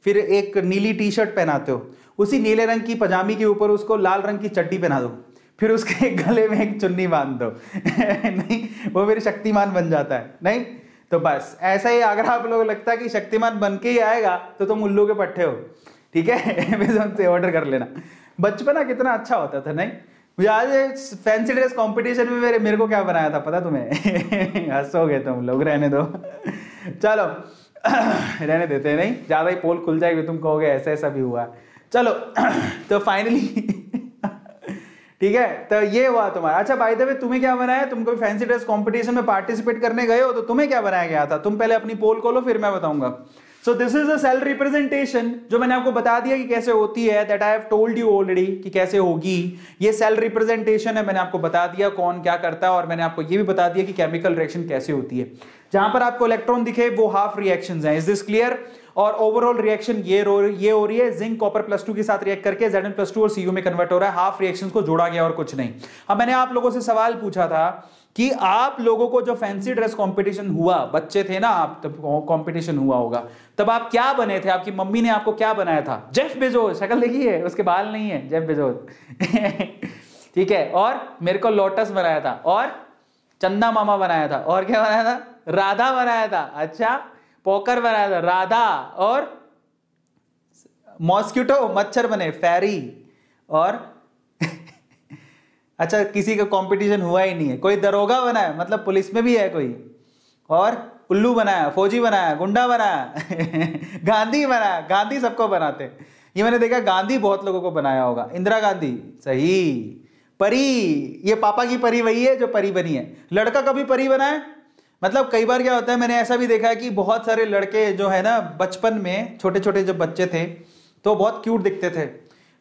फिर एक नीली टी शर्ट पहनाते हो, उसी नीले रंग की पजामी के ऊपर उसको लाल रंग की चड्डी पहना दो, फिर उसके गले में एक चुन्नी बांध दो नहीं, वो फिर शक्तिमान बन जाता है। नहीं तो बस ऐसा ही, अगर आप लोगों को लगता है कि शक्तिमान बन के ही आएगा तो तुम उल्लू के पट्टे हो, ठीक है? अमेज़न से ऑर्डर कर लेना। बचपना कितना अच्छा होता था, नहीं? मुझे आज फैंसी ड्रेस कंपटीशन में मेरे को क्या बनाया था पता तुम्हें? हंसोगे तुम लोग, रहने दो चलो रहने देते हैं, नहीं ज्यादा ही पोल खुल जाएगी, तुम कहोगे ऐसा ऐसा भी हुआ। चलो तो फाइनली ठीक है, तो ये हुआ तुम्हारा। अच्छा बाय द वे, तुम्हें क्या बनाया? तुम कोई फैंसी ड्रेस कंपटीशन में पार्टिसिपेट करने गए हो तो तुम्हें क्या बनाया गया था? तुम पहले अपनी पोल खोलो फिर मैं बताऊंगा। So this is a cell representation, जो मैंने आपको बता दिया कि कैसे होती है, that I have told you already कि कैसे होगी। ये सेल रिप्रेजेंटेशन है, मैंने आपको बता दिया कौन क्या करता है, और मैंने आपको ये भी बता दिया कि केमिकल रिएक्शन कैसे होती है। जहां पर आपको इलेक्ट्रॉन दिखे वो हाफ रिएक्शंस हैं। Is this clear? और ओवरऑल रिएक्शन ये हो रही है, जिंक Copper+2 के साथ रिएक्ट करके Zn+2 और Cu में कन्वर्ट हो रहा है। हाफ रिएक्शंस को जोड़ा गया और कुछ नहीं। अब मैंने आप लोगों से सवाल पूछा था कि आप लोगों को जो फैंसी ड्रेस कंपटीशन हुआ, बच्चे थे ना आप, तब कंपटीशन हुआ होगा, तब आप क्या बने थे? आपकी मम्मी ने आपको क्या बनाया था? जेफ बेजोस, शक्ल देखी है, उसके बाल नहीं है, जेफ बेजोस ठीक है। और मेरे को लोटस बनाया था, और चंदा मामा बनाया था, और क्या बनाया था? राधा बनाया था। अच्छा, पोकर बनाया था, राधा, और मॉस्किटो मच्छर बने, फेरी, और अच्छा किसी का कंपटीशन हुआ ही नहीं है। कोई दरोगा बनाया, मतलब पुलिस में भी है कोई, और उल्लू बनाया, फौजी बनाया, गुंडा बनाया गांधी बनाया। गांधी सबको बनाते, ये मैंने देखा, गांधी बहुत लोगों को बनाया होगा। इंदिरा गांधी, सही। परी, ये पापा की परी वही है जो परी बनी है। लड़का कभी परी बना है? मतलब कई बार क्या होता है, मैंने ऐसा भी देखा है कि बहुत सारे लड़के जो है ना, बचपन में छोटे छोटे जब बच्चे थे तो बहुत क्यूट दिखते थे,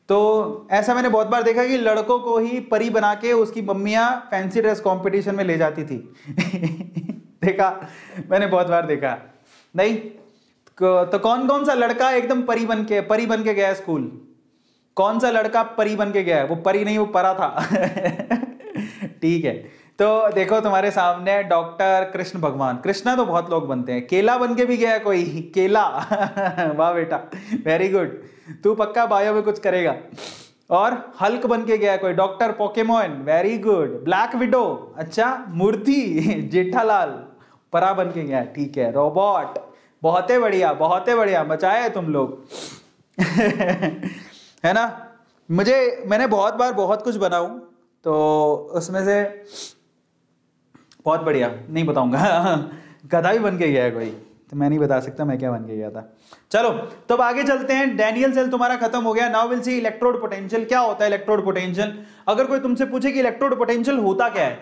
तो ऐसा मैंने बहुत बार देखा कि लड़कों को ही परी बना के उसकी मम्मियां फैंसी ड्रेस कंपटीशन में ले जाती थी देखा, मैंने बहुत बार देखा। नहीं तो कौन कौन सा लड़का एकदम परी बन के गया स्कूल? कौन सा लड़का परी बन के गया है? वो परी नहीं, वो परा था ठीक है, तो देखो तुम्हारे सामने डॉक्टर कृष्ण भगवान। कृष्णा तो बहुत लोग बनते हैं। केला बन के भी गया कोई, केला वाह बेटा, वेरी गुड, तू पक्का बायो में कुछ करेगा। और हल्क बन के गया कोई, doctor Pokemon, very good. Black window, अच्छा। मूर्ति जेठालाल परा बन के गया, ठीक है। रोबोट, बहुत बढ़िया, बहुत बढ़िया, बचाए तुम लोग है ना? मैंने बहुत बार बहुत कुछ बनाऊं, तो उसमें से बहुत बढ़िया नहीं बताऊंगा गधा भी बन के गया है कोई, तो मैं नहीं बता सकता मैं क्या बन के गया था। चलो तो अब आगे चलते हैं। डैनियल सेल तुम्हारा खत्म हो गया। Now will see electrode potential. क्या होता है इलेक्ट्रोड पोटेंशियल? अगर कोई तुमसे पूछे कि इलेक्ट्रोड पोटेंशियल होता क्या है,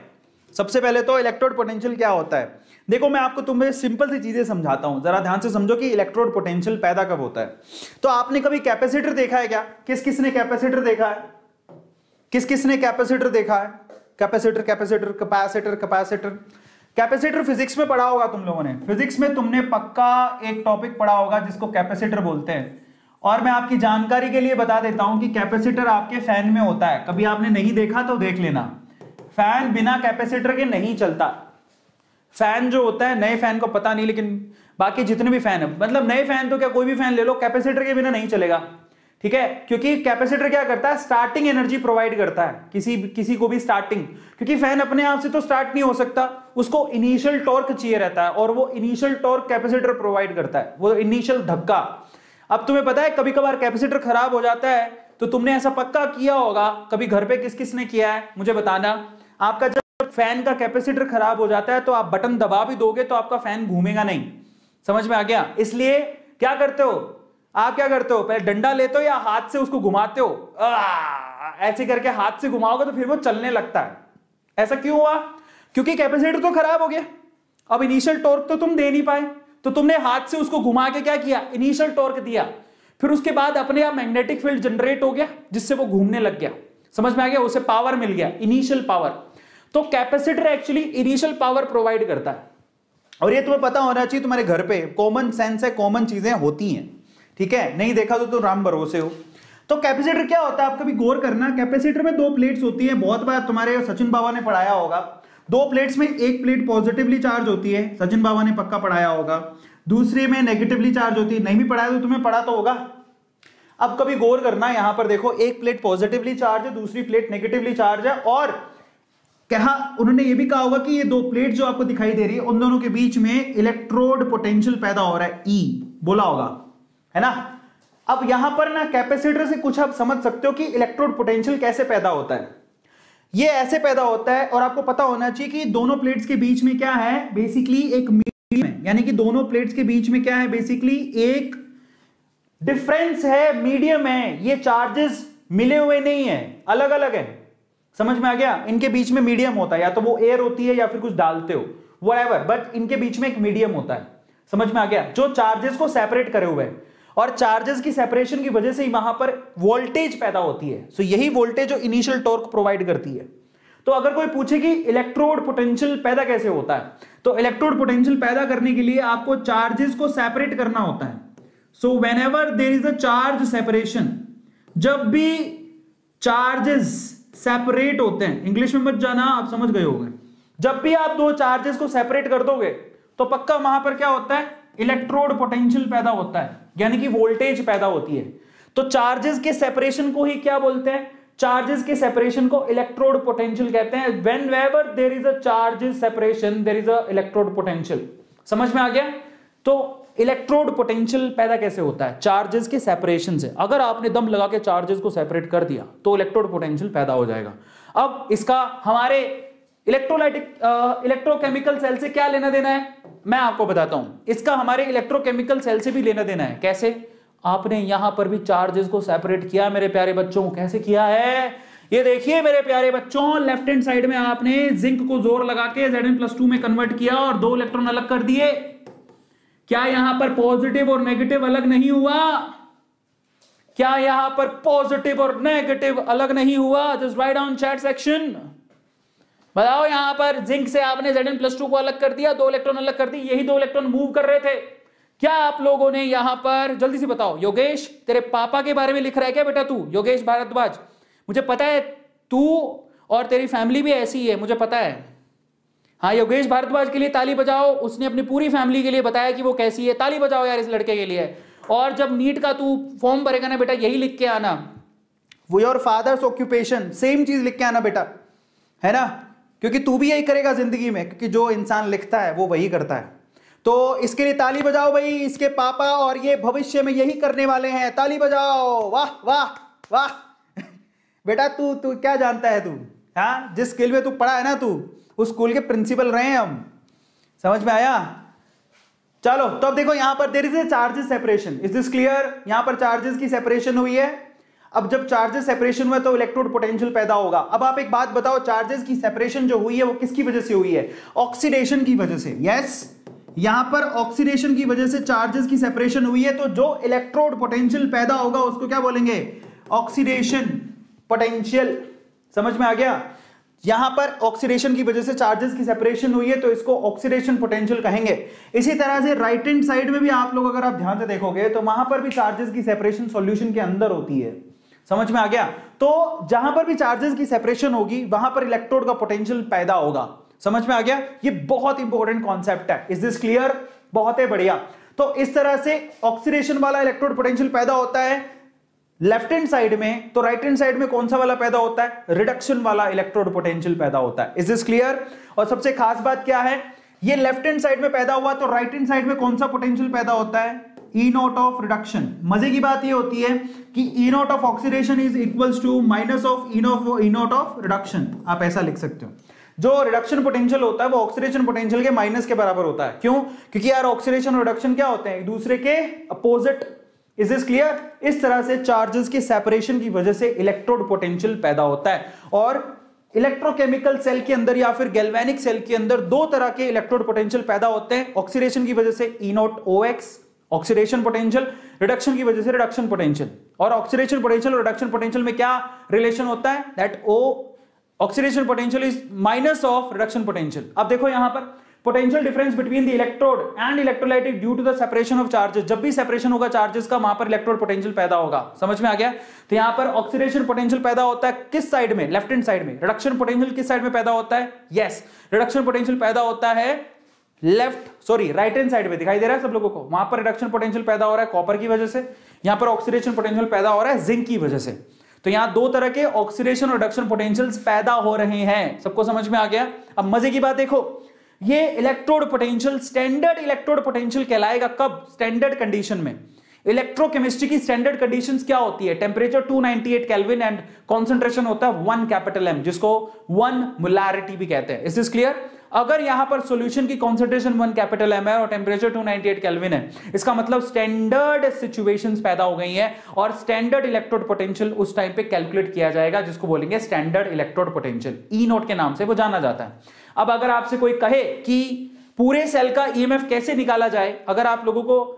सबसे पहले तो इलेक्ट्रोड पोटेंशियल क्या होता है, देखो मैं आपको तुम्हें सिंपल सी चीजें समझाता हूं, जरा ध्यान से समझो कि इलेक्ट्रोड पोटेंशियल पैदा कब होता है। तो आपने कभी कैपेसिटर देखा है क्या? किस किसने कैपेसिटर देखा है? किस किसने कैपेसिटर देखा है? Capacitor capacitor capacitor capacitor capacitor physics में पढ़ा होगा तुम लोगों ने। फिजिक्स में तुमने पक्का एक टॉपिक पढ़ा होगा जिसको कैपेसिटर बोलते हैं। और मैं आपकी जानकारी के लिए बता देता हूं कि कैपेसिटर आपके फैन में होता है। कभी आपने नहीं देखा तो देख लेना, फैन बिना कैपेसिटर के नहीं चलता। फैन जो होता है, नए फैन को पता नहीं, लेकिन बाकी जितने भी फैन है, मतलब नए फैन तो क्या कोई भी फैन ले लो, कैपेसिटर के बिना नहीं चलेगा। ठीक है, क्योंकि कैपेसिटर क्या करता है? स्टार्टिंग एनर्जी प्रोवाइड करता है किसी को भी स्टार्टिंग, क्योंकि फैन अपने आप से तो स्टार्ट नहीं हो सकता, उसको इनिशियल टॉर्क चाहिए रहता है, और वो इनिशियल टॉर्क कैपेसिटर प्रोवाइड करता है, वो इनिशियल धक्का। अब तुम्हें पता है कभी कभार कैपेसिटर खराब हो जाता है, तो तुमने ऐसा पक्का किया होगा कभी घर पे, किस किसने किया है मुझे बताना। आपका जब फैन का कैपेसिटर खराब हो जाता है तो आप बटन दबा भी दोगे तो आपका फैन घूमेगा नहीं। समझ में आ गया? इसलिए क्या करते हो आप? क्या करते हो? पहले डंडा लेते हो या हाथ से उसको घुमाते हो? ऐसे करके हाथ से घुमाओगे तो फिर वो चलने लगता है। ऐसा क्यों हुआ? क्योंकि कैपेसिटर तो खराब हो गया, अब इनिशियल टॉर्क तो तुम दे नहीं पाए, तो तुमने हाथ से उसको घुमा के क्या किया? इनिशियल टॉर्क दिया। फिर उसके बाद अपने आप मैग्नेटिक फील्ड जनरेट हो गया जिससे वो घूमने लग गया। समझ में आ गया? उसे पावर मिल गया, इनिशियल पावर। तो capacitor actually initial power provide करता है, और ये तुम्हें पता होना चाहिए, तुम्हारे घर पे कॉमन सेंस है, कॉमन चीजें होती हैं। ठीक है, नहीं देखा तो राम भरोसे हो। तो कैपेसिटर क्या होता है आप कभी गौर करना, कैपेसिटर में दो प्लेट्स होती है, बहुत बार तुम्हारे सचिन बाबा ने पढ़ाया होगा। दो प्लेट्स में एक प्लेट पॉजिटिवली चार्ज होती है, सचिन बाबा ने पक्का पढ़ाया होगा, दूसरे में नेगेटिवली चार्ज होती है। नहीं भी पढ़ाया तो तुम्हें पढ़ा तो होगा। अब कभी गौर करना, यहां पर देखो एक प्लेट पॉजिटिवली चार्ज है, दूसरी प्लेट नेगेटिवली चार्ज है, और कहा उन्होंने ये भी कहा होगा कि ये दो प्लेट जो आपको दिखाई दे रही है उन दोनों के बीच में इलेक्ट्रोड पोटेंशियल पैदा हो रहा है, ई बोला होगा, है ना। अब यहां पर ना कैपेसिटर से कुछ आप समझ सकते हो कि इलेक्ट्रोड पोटेंशियल कैसे पैदा होता है। ये ऐसे पैदा होता है, और आपको पता होना चाहिए कि दोनों प्लेट्स के बीच में क्या है, बेसिकली एक मीडियम है, यानी कि दोनों प्लेट्स के बीच में क्या है, बेसिकली एक डिफरेंस है, मीडियम है। ये चार्जेस मिले हुए नहीं है, अलग अलग है। समझ में आ गया? इनके बीच में मीडियम होता है, या तो वो एयर होती है या फिर कुछ डालते हो, व्हाटएवर, बट इनके बीच में एक मीडियम होता है। समझ में आ गया? जो चार्जेस को सेपरेट करे हुए है, और चार्जेस की सेपरेशन की वजह से ही वहां पर वोल्टेज पैदा होती है। सो यही वोल्टेज जो इनिशियल टॉर्क प्रोवाइड करती है। तो अगर कोई पूछे कि इलेक्ट्रोड पोटेंशियल पैदा कैसे होता है, तो इलेक्ट्रोड पोटेंशियल पैदा करने के लिए आपको चार्जेस को सेपरेट करना होता है। So whenever there is a charge separation, जब भी चार्जेस सेपरेट होते हैं, इंग्लिश में मत जाना, आप समझ गए होंगे, जब भी आप दो चार्जेस को सेपरेट कर दोगे तो पक्का वहां पर क्या होता है, इलेक्ट्रोड पोटेंशियल पैदा होता है, यानी कि वोल्टेज पैदा होती है। तो चार्जेस के सेपरेशन को ही क्या बोलते हैं? चार्जेस के सेपरेशन को इलेक्ट्रोड पोटेंशियल कहते हैं। Whenever there is a charge separation there is a electrode potential. समझ में आ गया? तो इलेक्ट्रोड पोटेंशियल पैदा कैसे होता है? चार्जेस के सेपरेशन से। अगर आपने दम लगा के चार्जेस को सेपरेट कर दिया तो इलेक्ट्रोड पोटेंशियल पैदा हो जाएगा। अब इसका हमारे इलेक्ट्रोकेमिकल सेल से क्या लेना देना है, मैं आपको बताता हूं। इसका हमारे इलेक्ट्रोकेमिकल सेल से भी लेना देना है। कैसे? आपने यहां पर भी चार्जेस को सेपरेट किया मेरे प्यारे बच्चों। कैसे किया है ये देखिए मेरे प्यारे बच्चों, लेफ्ट हैंड साइड में आपने जिंक को जोर लगा के Zn+2 में कन्वर्ट किया और दो इलेक्ट्रॉन अलग कर दिए। क्या यहां पर पॉजिटिव और नेगेटिव अलग नहीं हुआ? क्या यहां पर पॉजिटिव और नेगेटिव अलग नहीं हुआ? Just write down chat section, बताओ। यहां पर जिंक से आपने Zn+2 को अलग कर दिया, दो इलेक्ट्रॉन अलग कर दी, यही दो इलेक्ट्रॉन मूव कर रहे थे। क्या आप लोगों ने यहां पर, जल्दी से बताओ, योगेश तेरे पापा के बारे में लिख रहा है क्या बेटा तू? योगेश भारद्वाज, मुझे पता है तू और तेरी फैमिली भी ऐसी है, मुझे पता है। हाँ, योगेश भारद्वाज के लिए ताली बजाओ, उसने अपनी पूरी फैमिली के लिए बताया कि वो कैसी है। ताली बजाओ यार इस लड़के के लिए। और जब नीट का तू फॉर्म भरेगा ना बेटा, यही लिख के आना, वो योर फादर्स ऑक्यूपेशन, सेम चीज लिख के आना बेटा, है ना, क्योंकि तू भी यही करेगा जिंदगी में, क्योंकि जो इंसान लिखता है वो वही करता है। तो इसके लिए ताली बजाओ भाई, इसके पापा और ये भविष्य में यही करने वाले हैं। ताली बजाओ, वाह वाह वाह। बेटा तू क्या जानता है तू? हाँ, जिस स्कूल में तू पढ़ा है ना, तू उस स्कूल के प्रिंसिपल रहे हैं हम। समझ में आया? चलो, तो अब देखो यहां पर there is a charges separation. Is this clear? यहां पर चार्जेस की सेपरेशन हुई है। अब जब चार्जेस सेपरेशन हुआ तो इलेक्ट्रोड पोटेंशियल पैदा होगा। अब आप एक बात बताओ, चार्जेस की सेपरेशन जो हुई है वो किसकी वजह से हुई है? ऑक्सीडेशन की वजह से। यस, यहां पर ऑक्सीडेशन की वजह से चार्जेस की सेपरेशन हुई है, तो जो इलेक्ट्रोड पोटेंशियल पैदा होगा उसको क्या बोलेंगे? Oxidation potential. समझ में आ गया? यहां पर ऑक्सीडेशन की वजह से चार्जेस की सेपरेशन हुई है तो इसको ऑक्सीडेशन पोटेंशियल कहेंगे। इसी तरह से राइट हैंड साइड में भी आप लोग अगर आप ध्यान से देखोगे तो वहां पर भी चार्जेस की सेपरेशन सॉल्यूशन के अंदर होती है। समझ में आ गया? तो जहां पर भी चार्जेस की सेपरेशन होगी वहां पर इलेक्ट्रोड का पोटेंशियल पैदा होगा। समझ में आ गया? ये बहुत इंपॉर्टेंट कॉन्सेप्ट है। Is this clear? बहुत है, बढ़िया। तो इस तरह से ऑक्सीडेशन वाला इलेक्ट्रोड पोटेंशियल पैदा होता है लेफ्ट हैंड साइड में, तो राइट हैंड साइड में कौन सा वाला पैदा होता है? रिडक्शन वाला इलेक्ट्रोड पोटेंशियल पैदा होता है। Is this clear? और सबसे खास बात क्या है, ये लेफ्ट हैंड साइड में पैदा हुआ तो राइट हैंड साइड में कौन सा पोटेंशियल पैदा होता है? E nought of reduction. मजे की बात ये होती है कि E nought of oxidation is equals to minus of E nought of reduction. आप ऐसा लिख सकते हो, जो रिडक्शन पोटेंशियल होता है वो ऑक्सीडेशन पोटेंशियल के माइनस के बराबर होता है। क्यों? क्योंकि यार ऑक्सीडेशन और रिडक्शन क्या होते हैं? एक दूसरे के अपोजिट। Is this clear? इस तरह से चार्जेस के सेपरेशन की वजह से इलेक्ट्रोड पोटेंशियल पैदा होता है। और इलेक्ट्रोकेमिकल सेल के अंदर या फिर गैल्वेनिक सेल के अंदर दो तरह के इलेक्ट्रोड पोटेंशियल पैदा होते हैं। ऑक्सीडेशन की वजह से E nought OX oxidation potential, reduction की वजह से रिडक्शन पोटेंशियल। और ऑक्सीडेशन पोटेंशियल और रिडक्शन पोटेंशियल में क्या रिलेशन होता है? That oxidation potential is minus of reduction potential. अब देखो यहां पर potential difference between the electrode and electrolytic due to the separation of charges. जब भी सेपरेशन होगा चार्जेस का वहां पर इलेक्ट्रोड पोटेंशियल पैदा होगा। समझ में आ गया? तो यहां पर ऑक्सीडेशन पोटेंशियल पैदा होता है किस साइड में? लेफ्ट हैंड साइड में। रिडक्शन पोटेंशियल किस साइड में पैदा होता है? यस, रिडक्शन पोटेंशियल पैदा होता है राइट हैंड साइड में। दिखाई दे रहा है सब लोगों को? वहां पर रिडक्शन पोटेंशियल पैदा हो रहा है कॉपर की वजह से, यहां पर ऑक्सीडेशन पोटेंशियल पैदा हो रहा है जिंक की वजह से। तो यहां दो तरह के ऑक्सीडेशन और रिडक्शन पोटेंशियल्स पैदा हो रहे हैं। सबको समझ में आ गया? अब मजे की बात देखो, ये electrode potential standard electrode potential कहलाएगा कब? स्टैंडर्ड कंडीशन में। इलेक्ट्रोकेमिस्ट्री की स्टैंडर्ड कंडीशंस क्या होती है? टेम्परेचर 298 केल्विन एंड कॉन्सेंट्रेशन होता है 1 कैपिटल M, जिसको 1 मोलैरिटी भी कहते हैं। Is this clear? अगर यहां पर सॉल्यूशन की कॉन्सेंट्रेशन 1 कैपिटल M है और टेम्परेचर 298 केल्विन है, इसका मतलब स्टैंडर्ड सिचुएशंस पैदा हो गई हैं और स्टैंडर्ड इलेक्ट्रोड पोटेंशियल उस टाइम पे कैलकुलेट किया जाएगा, जिसको बोलेंगे standard electrode potential. E not के नाम से वो जाना जाता है। अब अगर आपसे कोई कहे कि पूरे सेल का EMF कैसे निकाला जाए, अगर आप लोगों को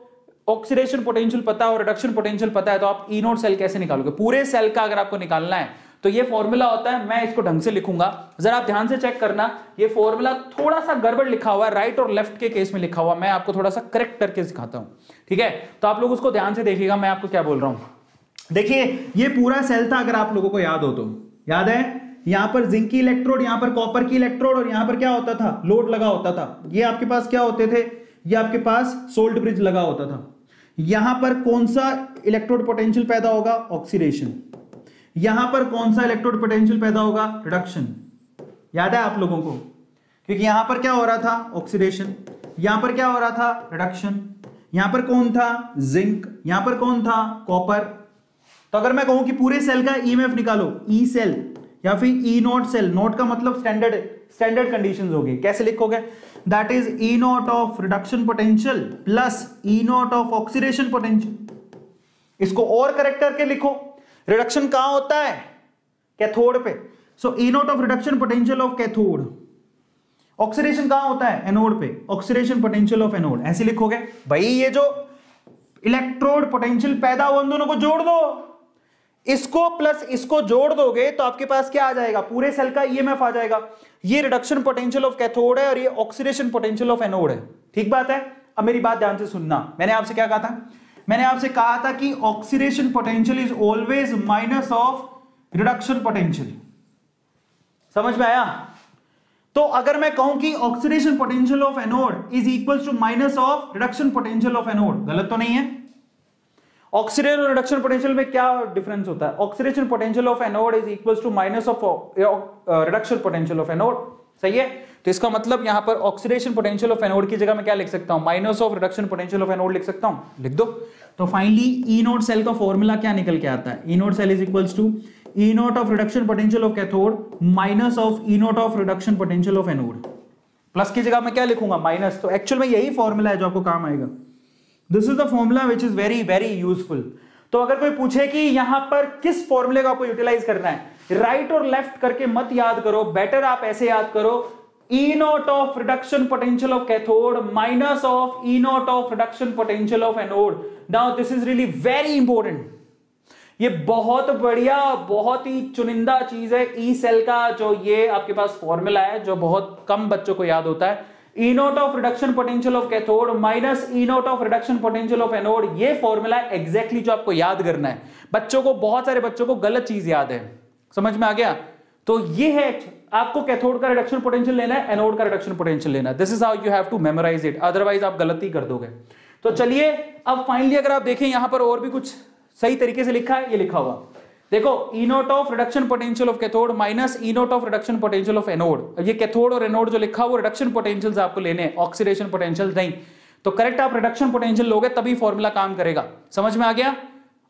ऑक्सीडेशन पोटेंशियल पता है और रिडक्शन पोटेंशियल पता है तो आप ई नॉट सेल कैसे निकालोगे? पूरे सेल का अगर आपको निकालना है तो ये फॉर्मूला होता है, मैं इसको ढंग से लिखूंगा, जरा आप ध्यान से चेक करना। ये फॉर्मूला थोड़ा सा गड़बड़ लिखा हुआ है, राइट और लेफ्ट के केस में लिखा हुआ, मैं आपको थोड़ा सा करेक्ट करके सिखाता हूं, ठीक है? तो आप लोग उसको ध्यान से देखिएगा मैं आपको क्या बोल रहा हूं। देखिए ये पूरा सेल था, अगर आप लोगों को याद हो तो, याद है? यहां पर जिंक की इलेक्ट्रोड, यहां पर कॉपर की इलेक्ट्रोड और यहां पर क्या होता था? लोड लगा होता था। ये आपके पास क्या होते थे? ये आपके पास सोल्ट ब्रिज लगा होता था। यहां पर कौन सा इलेक्ट्रोड पोटेंशियल पैदा होगा? ऑक्सीडेशन। यहां पर कौन सा इलेक्ट्रोड पोटेंशियल पैदा होगा? रिडक्शन। याद है आप लोगों को? क्योंकि यहां पर क्या हो रहा था? ऑक्सीडेशन। यहां पर क्या हो रहा था? रिडक्शन। यहां पर कौन था? जिंक। यहां पर कौन था? कॉपर। तो अगर मैं कहूं कि पूरे सेल का EMF निकालो, ई सेल या फिर ई नॉट सेल, नोट का मतलब स्टैंडर्ड कंडीशंस होगी, कैसे लिखोगे? That is E nought of reduction potential plus E nought of oxidation potential. इसको और करेक्ट करके लिखो, रिडक्शन कहां होता है? कैथोड पे। So E nought of reduction potential of cathode. Oxidation कहां होता है? एनोड पे। ऑक्सीडेशन पोटेंशियल ऑफ एनोड, ऐसे लिखोगे। भाई ये जो इलेक्ट्रोड पोटेंशियल पैदा हुआ, उन दोनों को जोड़ दो, इसको प्लस इसको जोड़ दोगे तो आपके पास क्या आ जाएगा? पूरे सेल का EMF आ जाएगा। ये रिडक्शन पोटेंशियल ऑफ कैथोड है और ये ऑक्सीडेशन पोटेंशियल ऑफ एनोड है। ठीक बात है? अब मेरी बात ध्यान से सुनना। मैंने आपसे क्या कहा था? मैंने आपसे कहा था कि oxidation potential is always minus of reduction potential. समझ में आया? तो अगर मैं कहूं कि oxidation potential of anode is equal to minus of reduction potential of anode, गलत तो नहीं है? ऑक्सीडेशन और रिडक्शन पोटेंशियल में क्या डिफरेंस होता है? Oxidation potential of anode is equal to minus of reduction potential of anode. सही है? तो इसका मतलब यहां पर ऑक्सीडेशन पोटेंशियल ऑफ एनोड की जगह मैं क्या लिख सकता हूं? Minus of reduction potential of anode लिख सकता हूं। लिख दो। तो फाइनली ई नोट सेल का फॉर्मूला क्या निकल के आता है? E nought cell is equals to E nought of reduction potential of cathode minus of E nought of reduction potential of anode. Plus की जगह मैं क्या लिखूंगा? माइनस। तो एक्चुअल में यही फॉर्मूला है जो आपको काम आएगा। This is the formula which is very very useful. तो अगर कोई पूछे कि यहां पर किस फॉर्मूले को आपको यूटिलाइज करना है, राइट और लेफ्ट करके मत याद करो, बेटर आप ऐसे याद करो, E naught of reduction potential of cathode minus of E naught of reduction potential of anode. Now this is really very important. ये बहुत बढ़िया, बहुत ही चुनिंदा चीज है ई सेल का, जो ये आपके पास फॉर्मूला है जो बहुत कम बच्चों को याद होता है। E naught of reduction potential of cathode minus E naught of reduction potential of anode, ये फॉर्मूला एग्जैक्टली जो आपको याद करना है। बच्चों को, बहुत सारे बच्चों को गलत चीज याद है, समझ में आ गया? तो ये है, आपको कैथोड का रिडक्शन पोटेंशियल लेना है, एनोड का रिडक्शन पोटेंशियल लेना है। This is how you have to memorize it, otherwise आप गलती कर दोगे। तो चलिए अब फाइनली अगर आप देखें यहां पर और भी कुछ सही तरीके से लिखा है, ये लिखा हुआ देखो, E naught of reduction potential of cathode minus E naught of reduction potential of anode. अब ये कैथोड और एनोड जो लिखा वो रिडक्शन पोटेंशियल्स आपको लेने हैं, ऑक्सीडेशन पोटेंशियल नहीं। तो करेक्ट आप रिडक्शन पोटेंशियल लोगे तभी फॉर्मूला काम करेगा, समझ में आ गया?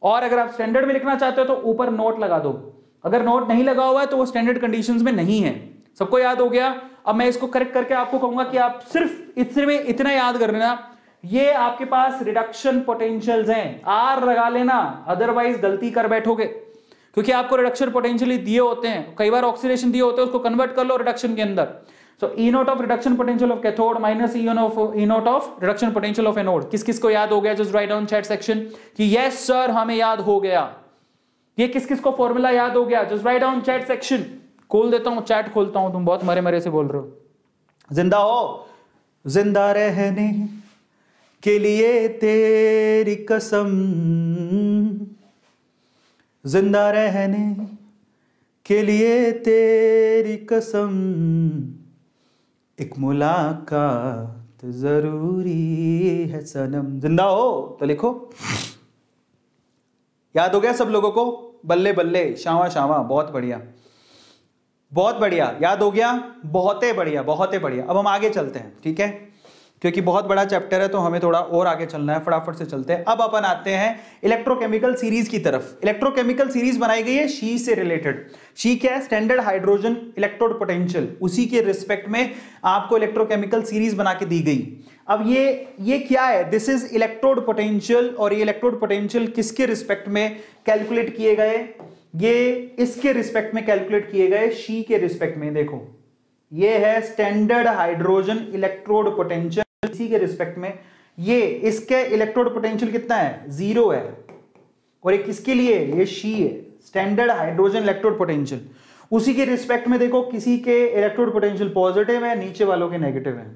और अगर आप स्टैंडर्ड में लिखना चाहते हो तो ऊपर नोट लगा दो, अगर नोट नहीं लगा हुआ है तो वो स्टैंडर्ड कंडीशंस में नहीं है। सबको याद हो गया? अब मैं इसको करेक्ट करके आपको कहूंगा कि आप सिर्फ इतना याद कर लेना, ये आपके पास रिडक्शन पोटेंशियल्स हैं, आर लगा लेना, अदरवाइज गलती कर बैठोगे, क्योंकि आपको रिडक्शन पोटेंशियल दिए होते हैं, कई बार ऑक्सीडेशन दिए होते हैं, उसको कन्वर्ट कर लो रिडक्शन के अंदर। सो E naught of reduction potential of cathode minus E naught of reduction potential of anode. किस किस को याद हो गया? Just write down chat section कि यस सर हमें याद हो गया। ये किस किस को फॉर्मूला याद हो गया? Just write down chat section. खोल देता हूं, चैट खोलता हूं, तुम बहुत मरे मरे से बोल रहे हो। जिंदा हो, जिंदा रहने के लिए तेरी कसम, जिंदा रहने के लिए तेरी कसम, एक मुलाकात जरूरी है सनम। जिंदा हो तो लिखो। याद हो गया सब लोगों को? बल्ले बल्ले, शावा शावा, बहुत बढ़िया, बहुत बढ़िया, याद हो गया? बहुत बढ़िया, बहुत बढ़िया। अब हम आगे चलते हैं, ठीक है, क्योंकि बहुत बड़ा चैप्टर है तो हमें थोड़ा और आगे चलना है, फटाफट से चलते हैं। अब अपन आते हैं इलेक्ट्रोकेमिकल सीरीज की तरफ। इलेक्ट्रोकेमिकल सीरीज बनाई गई है शी से रिलेटेड। शी क्या है? स्टैंडर्ड हाइड्रोजन इलेक्ट्रोड पोटेंशियल, उसी के रिस्पेक्ट में आपको इलेक्ट्रोकेमिकल सीरीज बना के दी गई। अब ये क्या है? दिस इज इलेक्ट्रोड पोटेंशियल, और ये इलेक्ट्रोड पोटेंशियल किसके रिस्पेक्ट में कैलकुलेट किए गए? ये इसके रिस्पेक्ट में कैलकुलेट किए गए, शी के रिस्पेक्ट में। देखो ये है स्टैंडर्ड हाइड्रोजन इलेक्ट्रोड पोटेंशियल, इसी के रिस्पेक्ट में। ये इसके इलेक्ट्रोड पोटेंशियल कितना है? 0 है। और ये किसके लिए? ये शी है, स्टैंडर्ड हाइड्रोजन इलेक्ट्रोड पोटेंशियल। उसी के रिस्पेक्ट में देखो, किसी के इलेक्ट्रोड पोटेंशियल पॉजिटिव है, नीचे वालों के नेगेटिव है।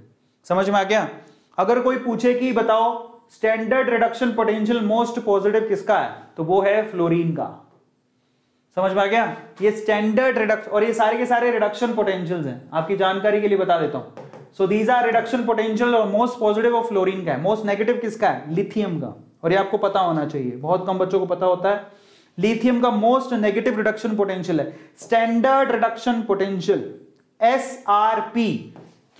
समझ में आ गया? अगर कोई पूछे कि बताओ standard reduction potential most positive किसका है, तो वो है फ्लोरीन का। समझ में आ गया? ये स्टैंडर्ड रिडक्शन, और ये सारे के सारे रिडक्शन पोटेंशियल्स हैं, आपकी जानकारी के लिए बता देता हूं। So these are reduction potential, और मोस्ट पॉजिटिव ऑफ फ्लोरीन का है, मोस्ट नेगेटिव किसका है? लिथियम का। और ये आपको पता होना चाहिए, बहुत कम बच्चों को पता होता है। लिथियम का मोस्ट नेगेटिव रिडक्शन पोटेंशियल है स्टैंडर्ड रिडक्शन पोटेंशियल, SRP।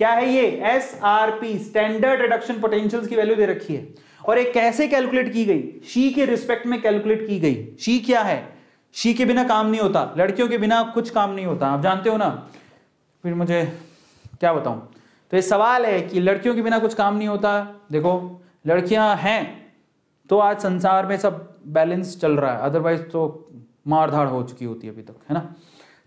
क्या है ये? SRP, स्टैंडर्ड रिडक्शन पोटेंशियल्स की वैल्यू दे रखी है। और ये कैसे कैलकुलेट की गई? शी के रिस्पेक्ट में कैलकुलेट की गई। शी क्या है? शी के बिना काम नहीं होता, लड़कियों के बिना कुछ काम नहीं होता, आप जानते हो ना। फिर मुझे क्या बताऊं? तो ये सवाल है कि लड़कियों के बिना कुछ काम नहीं होता। देखो लड़कियां हैं तो आज संसार में सब बैलेंस चल रहा है, अदरवाइज तो मारधाड़ हो चुकी होती है अभी तक, है ना।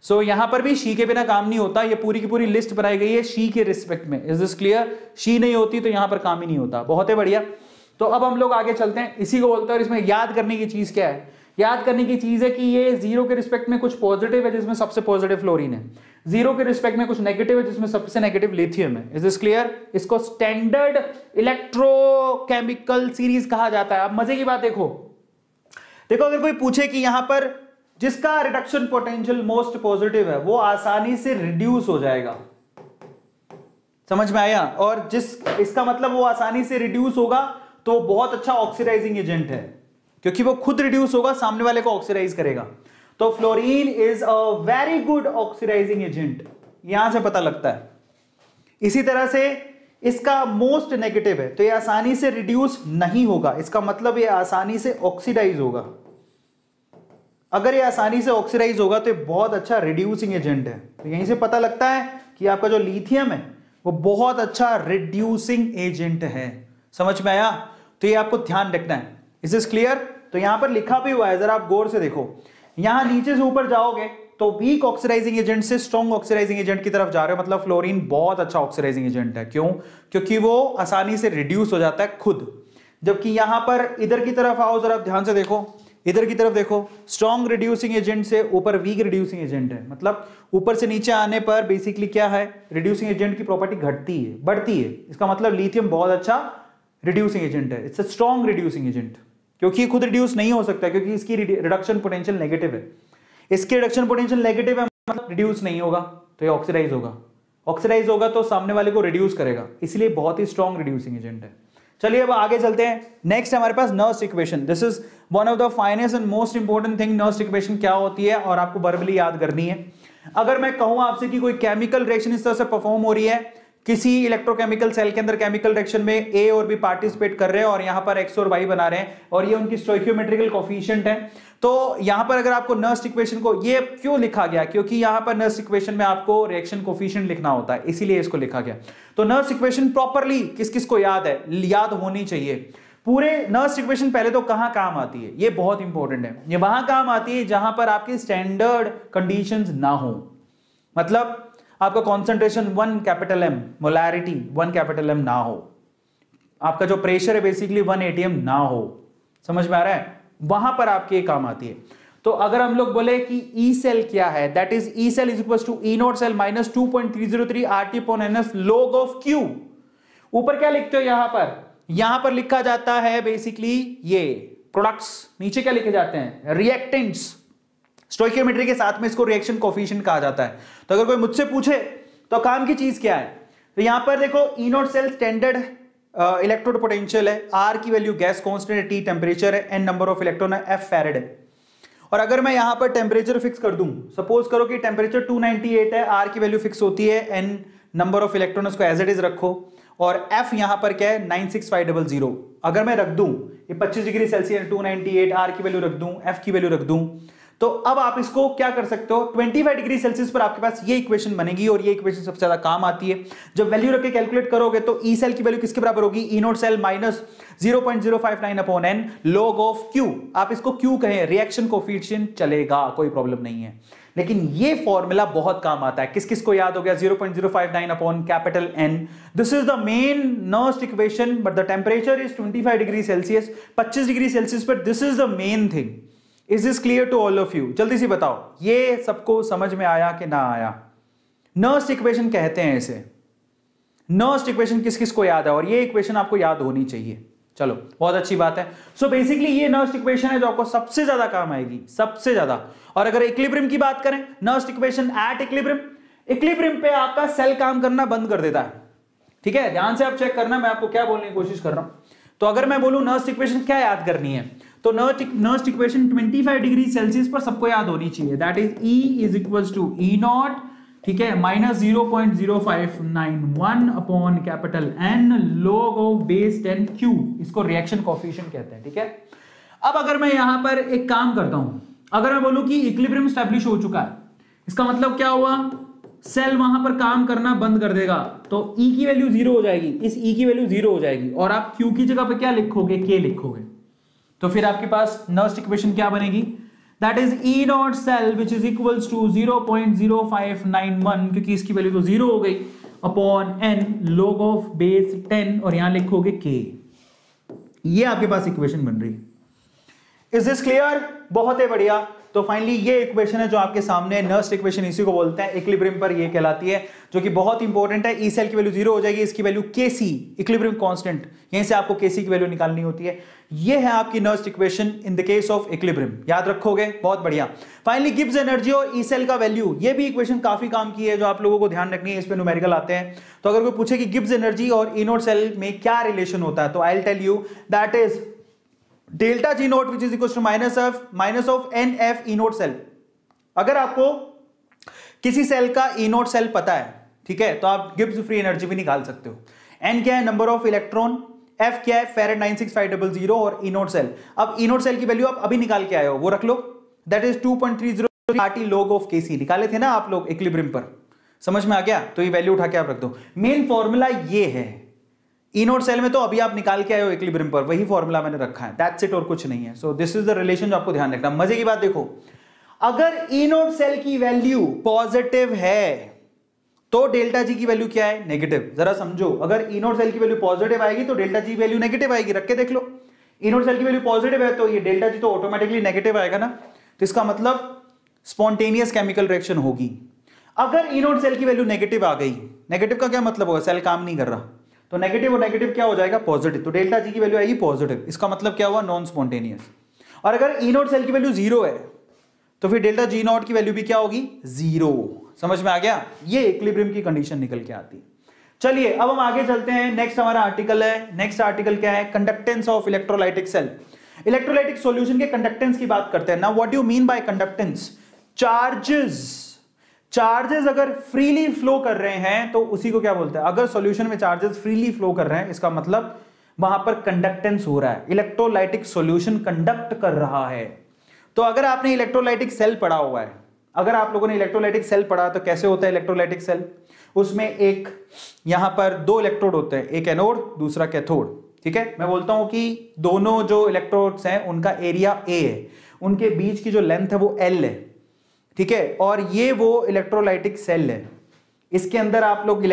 सो यहां पर भी शी के बिना काम नहीं होता। ये पूरी की पूरी लिस्ट बनाई गई है शी के रिस्पेक्ट में। Is this clear? शी नहीं होती तो यहां पर काम ही नहीं होता। बहुत है बढ़िया। तो अब हम लोग आगे चलते हैं, इसी को बोलते हैं। और इसमें याद करने की चीज क्या है? याद करने की चीज है कि ये 0 के रिस्पेक्ट में कुछ पॉजिटिव है, जिसमें सबसे पॉजिटिव फ्लोरीन है। 0 के रिस्पेक्ट में कुछ नेगेटिव है, जिसमें सबसे नेगेटिव लिथियम है। Is this clear? इसको स्टैंडर्ड इलेक्ट्रोकेमिकल सीरीज कहा जाता है। अब मजे की बात देखो, अगर कोई पूछे कि यहां पर जिसका रिडक्शन पोटेंशियल मोस्ट पॉजिटिव है वो आसानी से रिड्यूस हो जाएगा, समझ में आया? और इसका मतलब वो आसानी से रिड्यूस होगा तो बहुत अच्छा ऑक्सीडाइजिंग एजेंट है, क्योंकि वो खुद रिड्यूस होगा, सामने वाले को ऑक्सीडाइज करेगा। तो fluorine is a very good oxidizing agent, यहां से पता लगता है। इसी तरह से इसका मोस्ट नेगेटिव है, तो ये आसानी से रिड्यूस नहीं होगा, इसका मतलब ये आसानी से ऑक्सीडाइज होगा। अगर ये आसानी से ऑक्सीडाइज होगा तो ये बहुत अच्छा रिड्यूसिंग एजेंट है। तो यहीं से पता लगता है कि आपका जो लिथियम है वो बहुत अच्छा रिड्यूसिंग एजेंट है। समझ में आया? तो ये आपको ध्यान रखना है। Is this clear? तो यहां पर लिखा भी हुआ है, जरा आप गौर से देखो, यहां नीचे से ऊपर जाओगे तो वीक ऑक्सीडाइजिंग एजेंट से स्ट्रॉन्ग ऑक्सीडाइजिंग एजेंट की तरफ जा रहे हो, मतलब फ्लोरीन बहुत अच्छा ऑक्सीडाइजिंग एजेंट है। क्यों? क्योंकि वो आसानी से रिड्यूस हो जाता है खुद। जबकि यहां पर इधर की तरफ आओ, जरा ध्यान से देखो, इधर की तरफ देखो, स्ट्रॉन्ग रिड्यूसिंग एजेंट से ऊपर वीक रिड्यूसिंग एजेंट है, मतलब ऊपर से नीचे आने पर बेसिकली क्या है, रिड्यूसिंग एजेंट की प्रॉपर्टी घटती है, बढ़ती है। इसका मतलब लिथियम बहुत अच्छा रिड्यूसिंग एजेंट है, it's a strong reducing agent, क्योंकि खुद रिड्यूस नहीं हो सकता, क्योंकि इसकी रिडक्शन पोटेंशियल नेगेटिव है। इसकी रिडक्शन पोटेंशियल नेगेटिव है, मतलब रिड्यूस नहीं होगा तो ये ऑक्सीडाइज होगा, ऑक्सीडाइज होगा तो सामने वाले को रिड्यूस करेगा, इसलिए बहुत ही स्ट्रॉन्ग रिड्यूसिंग एजेंट है। चलिए अब आगे चलते हैं। नेक्स्ट हमारे पास Nernst equation, this is one of the finest and most important thing. Nernst equation क्या होती है और आपको वर्बली याद करनी है। अगर मैं कहूं आपसे कि कोई केमिकल रिएक्शन इस तरह से परफॉर्म हो रही है, किसी इलेक्ट्रोकेमिकल सेल के अंदर केमिकल रिएक्शन में ए और बी पार्टिसिपेट कर रहे हैं और यहां पर एक्स और वाई बना रहे हैं और ये उनकी स्टोइकियोमेट्रिकल कोफिशिएंट है, तो यहां पर अगर आपको नर्स्ट इक्वेशन को, ये क्यों लिखा गया, क्योंकि यहां पर नर्स्ट इक्वेशन में आपको रिएक्शन कोफिशिएंट लिखना होता है, इसीलिए इसको लिखा गया। तो नर्स्ट इक्वेशन प्रॉपर्ली किस किस को याद है, याद होनी चाहिए। पूरे नर्स्ट इक्वेशन पहले तो कहां काम आती है, ये बहुत इंपॉर्टेंट है। ये वहां काम आती है जहां पर आपकी स्टैंडर्ड कंडीशंस ना हो, मतलब आपका concentration 1 capital M, molarity 1 capital M ना हो, आपका जो प्रेशर है बेसिकली 1 atm ना हो, समझ में आ रहा है, वहां पर आपके काम आती है। तो अगर हम लोग बोले कि ई सेल क्या है, that is E cell is equal to E not cell minus 2.303 RT/NS log of Q। ऊपर क्या लिखते हो, यहां पर लिखा जाता है बेसिकली ये प्रोडक्ट्स, नीचे क्या लिखे जाते हैं, रिएक्टेंट्स। स्टोइकियोमेट्री के साथ में इसको रिएक्शन कोफिशिएंट कहा जाता है। तो अगर कोई मुझसे पूछे तो काम की चीज क्या है, तो यहां पर देखो E not cell standard electrode potential है, आर की वैल्यू गैस कांस्टेंट है, टी टेंपरेचर है, एन नंबर ऑफ इलेक्ट्रॉन है, एफ फैरेड है। और अगर मैं यहां पर टेंपरेचर फिक्स कर दूं, सपोज करो कि टेंपरेचर 298 है, आर की वैल्यू फिक्स होती है, एन नंबर ऑफ इलेक्ट्रॉन उसको एज इट इज रखो, और एफ यहां पर क्या है 96500। अगर मैं रख दूं ये 25 डिग्री सेल्सियस 298, आर की वैल्यू रख दूं, एफ की वैल्यू रख दूं, तो अब आप इसको क्या कर सकते हो, 25 डिग्री सेल्सियस पर आपके पास ये इक्वेशन बनेगी और ये इक्वेशन सबसे ज्यादा काम आती है। जब वैल्यू रख के कैलकुलेट करोगे तो ई सेल की वैल्यू किसके बराबर होगी, E not cell minus 0.059/n log of Q। आप इसको Q कहें, रिएक्शन कोफिशिएंट चलेगा, कोई प्रॉब्लम नहीं है। लेकिन ये फॉर्मूला बहुत काम आता है, किस किस को याद हो गया, 0.059/N। This is the main Nernst equation, but the temperature is 25 degree Celsius, 25 degree Celsius पर this is the main thing. Is this clear to all of you? जल्दी से बताओ ये सबको समझ में आया कि ना आया? नर्स्ट इक्वेशन कहते हैं इसे। नर्स्ट इक्वेशन किस किस को याद है, और ये इक्वेशन आपको याद होनी चाहिए। चलो बहुत अच्छी बात है। सो बेसिकली ये नर्स्ट इक्वेशन है जो आपको सबसे ज्यादा काम आएगी, सबसे ज्यादा। और अगर इक्विलिब्रियम की बात करें, Nernst equation at equilibrium, equilibrium पे आपका सेल काम करना बंद कर देता है। ठीक है, ध्यान से आप चेक करना, मैं आपको क्या बोलने की कोशिश कर रहा हूं। तो अगर मैं बोलूं नर्स्ट इक्वेशन क्या याद करनी है, तो नर्स्ट इक्वेशन 25 डिग्री सेल्सियस पर सबको याद होनी चाहिए, that is E is equals to E not, ठीक है, minus 0.0591/N log of base 10 Q। इसको रिएक्शन कोफिशिएंट कहते हैं। ठीक है, अब अगर मैं यहां पर एक काम करता हूं, अगर मैं बोलूं कि इक्विलिब्रियम स्टैब्लिश हो चुका है, इसका मतलब क्या हुआ, सेल वहां पर काम करना बंद कर देगा, तो E की वैल्यू 0 हो जाएगी, इस E की वैल्यू 0 हो जाएगी, और आप Q की जगह पे क्या लिखोगे, K लिखोगे। तो फिर आपके पास नर्स्ट इक्वेशन क्या बनेगी, that is E not cell which is equals to 0.0591, क्योंकि इसकी वैल्यू तो 0 हो गई, upon N log of base 10, और यहां लिखोगे K। ये आपके पास इक्वेशन बन रही है। Is this clear? बहुत ही बढ़िया। तो फाइनली ये इक्वेशन है जो आपके सामने, नर्स्ट इक्वेशन इसी को बोलते हैं, इक्विलिब्रियम पर ये कहलाती है, जो कि बहुत इंपॉर्टेंट है। ई सेल की वैल्यू 0 हो जाएगी, इसकी वैल्यू Kc, इक्विलिब्रियम कांस्टेंट, यहीं से आपको Kc की वैल्यू निकालनी होती है। ये है आपकी Nernst equation in the case of equilibrium, याद रखोगे, बहुत बढ़िया। फाइनली गिब्स एनर्जी और ई सेल का वैल्यू, ये भी इक्वेशन काफी काम की है, जो आप लोगों को ध्यान रखनी है, इस पे न्यूमेरिकल आते हैं। तो अगर कोई पूछे कि गिब्स एनर्जी और ई नॉट सेल में क्या रिलेशन होता है, तो I will tell you that is delta G not which is equal to minus of NF E not cell. अगर आपको किसी सेल का ई नॉट सेल पता है, ठीक है, तो आप गिब्स फ्री एनर्जी भी निकाल सकते हो। N क्या है, नंबर ऑफ इलेक्ट्रॉन, F क्या है, फैरेड 96500, और ई नॉट सेल। अब ई नॉट सेल की वैल्यू आप अभी निकाल के आए हो, वो रख लो, that is 2.30 RT log of Kc। निकाले थे ना आप लोग इक्विलिब्रियम पर, समझ में आ गया? तो ये वैल्यू उठा के आप रख दो। मेन फॉर्मूला ये है, ई नोड सेल में तो अभी आप निकाल के आए हो इक्विलिब्रियम पर, वही फॉर्मूला मैंने रखा है, दैट्स इट, और कुछ नहीं है। सो दिस इज द रिलेशन जो आपको ध्यान रखना। मजे की बात देखो, अगर ई नोड सेल की वैल्यू पॉजिटिव है तो डेल्टा जी की वैल्यू क्या है? नेगेटिव। जरा समझो, अगर ई नोड सेल की वैल्यू पॉजिटिव आएगी तो डेल्टा जी वैल्यू नेगेटिव आएगी। रख के देख लो, ई नोड सेल की वैल्यू पॉजिटिव है तो ये डेल्टा जी तो ऑटोमेटिकली नेगेटिव आएगा ना, तो इसका मतलब स्पॉन्टेनियस केमिकल रिएक्शन होगी। अगर ई नोड सेल की वैल्यू नेगेटिव आ गई, नेगेटिव का क्या मतलब होगा? सेल काम नहीं कर रहा, तो नेगेटिव और नेगेटिव क्या हो जाएगा? पॉजिटिव, तो डेल्टा जी की वैल्यू आएगी पॉजिटिव, इसका मतलब क्या हुआ? Non spontaneous. और अगर ई नोड सेल की वैल्यू जीरो है तो फिर डेल्टा जी नॉट की वैल्यू भी क्या होगी? जीरो। समझ में आ गया? ये इक्विलिब्रियम की कंडीशन निकल के आती है। चलिए अब हम आगे चलते हैं, नेक्स्ट हमारा आर्टिकल है। नेक्स्ट आर्टिकल क्या है? Conductance of electrolytic cell. Electrolytic solution के कंडक्टेंस की बात करते हैं। Now what do you mean by conductance? Charges अगर फ्रीली फ्लो कर रहे हैं तो उसी को क्या बोलते हैं? अगर सॉल्यूशन में चार्जेस फ्रीली फ्लो कर रहे हैं, इसका मतलब वहां पर कंडक्टेंस हो रहा है, इलेक्ट्रोलाइटिक सॉल्यूशन कंडक्ट कर रहा है। तो अगर आपने इलेक्ट्रोलाइटिक सेल पढ़ा हुआ है, अगर आप लोगों ने इलेक्ट्रोलाइटिक सेल पढ़ा तो कैसे होता है इलेक्ट्रोलाइटिक सेल? उसमें एक यहां पर दो इलेक्ट्रोड होते हैं, एक एनोड दूसरा कैथोड। ठीक है, मैं बोलता हूं कि दोनों जो इलेक्ट्रोड्स हैं उनका एरिया ए है, उनके बीच की जो लेंथ है वो एल है। ठीक है, और ये वो इलेक्ट्रोलाइटिक सेल है, इसके अंदर आप लोग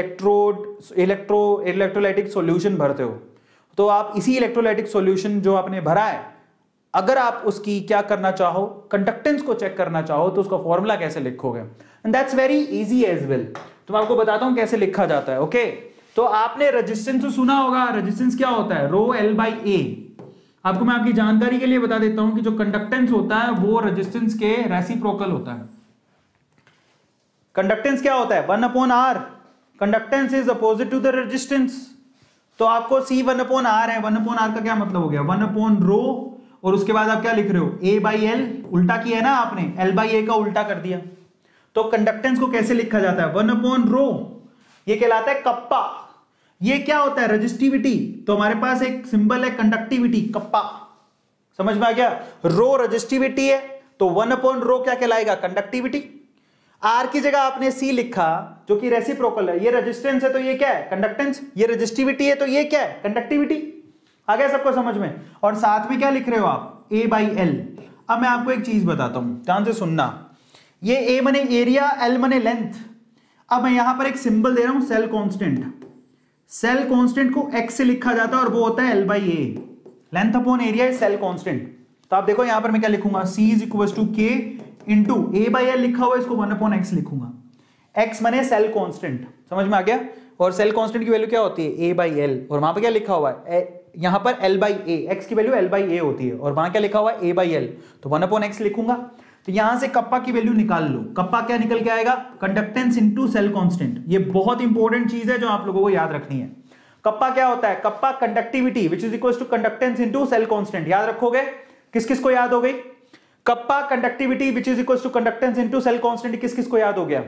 इलेक्ट्रोलाइटिक सॉल्यूशन भरते हो। तो आप इसी इलेक्ट्रोलाइटिक सॉल्यूशन जो आपने भरा है, अगर आप उसकी क्या करना चाहो, कंडक्टेंस को चेक करना चाहो, तो उसका फॉर्मूला कैसे लिखोगे? And that's very easy as well. तो मैं आपको बताता हूं कैसे लिखा जाता है। ओके, तो आपने रेजिस्टेंस तो सुना होगा, रेजिस्टेंस क्या होता है? रो एल बाई ए। आपको मैं आपकी जानकारी के लिए बता देता हूं कि जो कंडक्टेंस होता है वो रेजिस्टेंस के रेसिप्रोकल होता है। कंडक्टेंस क्या होता है? 1/r। Conductance is opposite to the resistance. तो आपको C 1/r है, 1/r का क्या मतलब हो गया? 1/ρ, और उसके बाद आप क्या लिख रहे हो? A/L। उल्टा किया है ना आपने, L/A का उल्टा कर दिया। तो कंडक्टेंस को कैसे लिखा जाता है? 1/ρ। ये कहलाता है कप्पा। ये क्या होता है? रेजिस्टिविटी। तो हमारे पास एक सिंबल है कंडक्टिविटी, कप्पा। समझ में आ गया? रो रेजिस्टिविटी है तो 1/ρ क्या कहलाएगा? कंडक्टिविटी। आर की जगह आपने सी लिखा जो कि रेसिप्रोकल है। ये रेजिस्टेंस है तो ये क्या है? कंडक्टेंस। ये रेजिस्टिविटी है तो ये क्या है? कंडक्टिविटी। आ गया सबको समझ में? और साथ में क्या लिख रहे हो आप? A/L। अब मैं आपको एक चीज बताता हूं, ध्यान से सुनना। ये A मने एरिया, L मने लेंथ। अब मैं यहां पर एक सिंबल दे रहा हूं, सेल कांस्टेंट। सेल कांस्टेंट को x से लिखा जाता है और वो होता है L/A। Length upon area is cell constant. तो आप देखो यहां पर मैं क्या लिखूंगा? C = K इंटू A/L लिखा हुआ है, इसको 1/x लिखूंगा। x मने सेल कांस्टेंट। समझ में आ गया? और सेल कांस्टेंट की वैल्यू क्या होती है? A/L। और वहां पर क्या लिखा हुआ है? यहां पर L/A, x की वैल्यू L/A होती है, और वहां क्या लिखा हुआ है? A/L। तो 1/x लिखूंगा। तो यहां से कप्पा की वैल्यू निकाल लो। कप्पा क्या निकल के आएगा? Conductance into cell constant. ये बहुत इंपॉर्टेंट चीज है जो आप लोगों को याद रखनी है। कप्पा क्या होता है? Kappa conductivity which is equal to conductance into cell constant. याद रखोगे? किस किस को याद हो गई? Kappa conductivity which is equal to conductance into cell constant, किस किस को याद हो गया?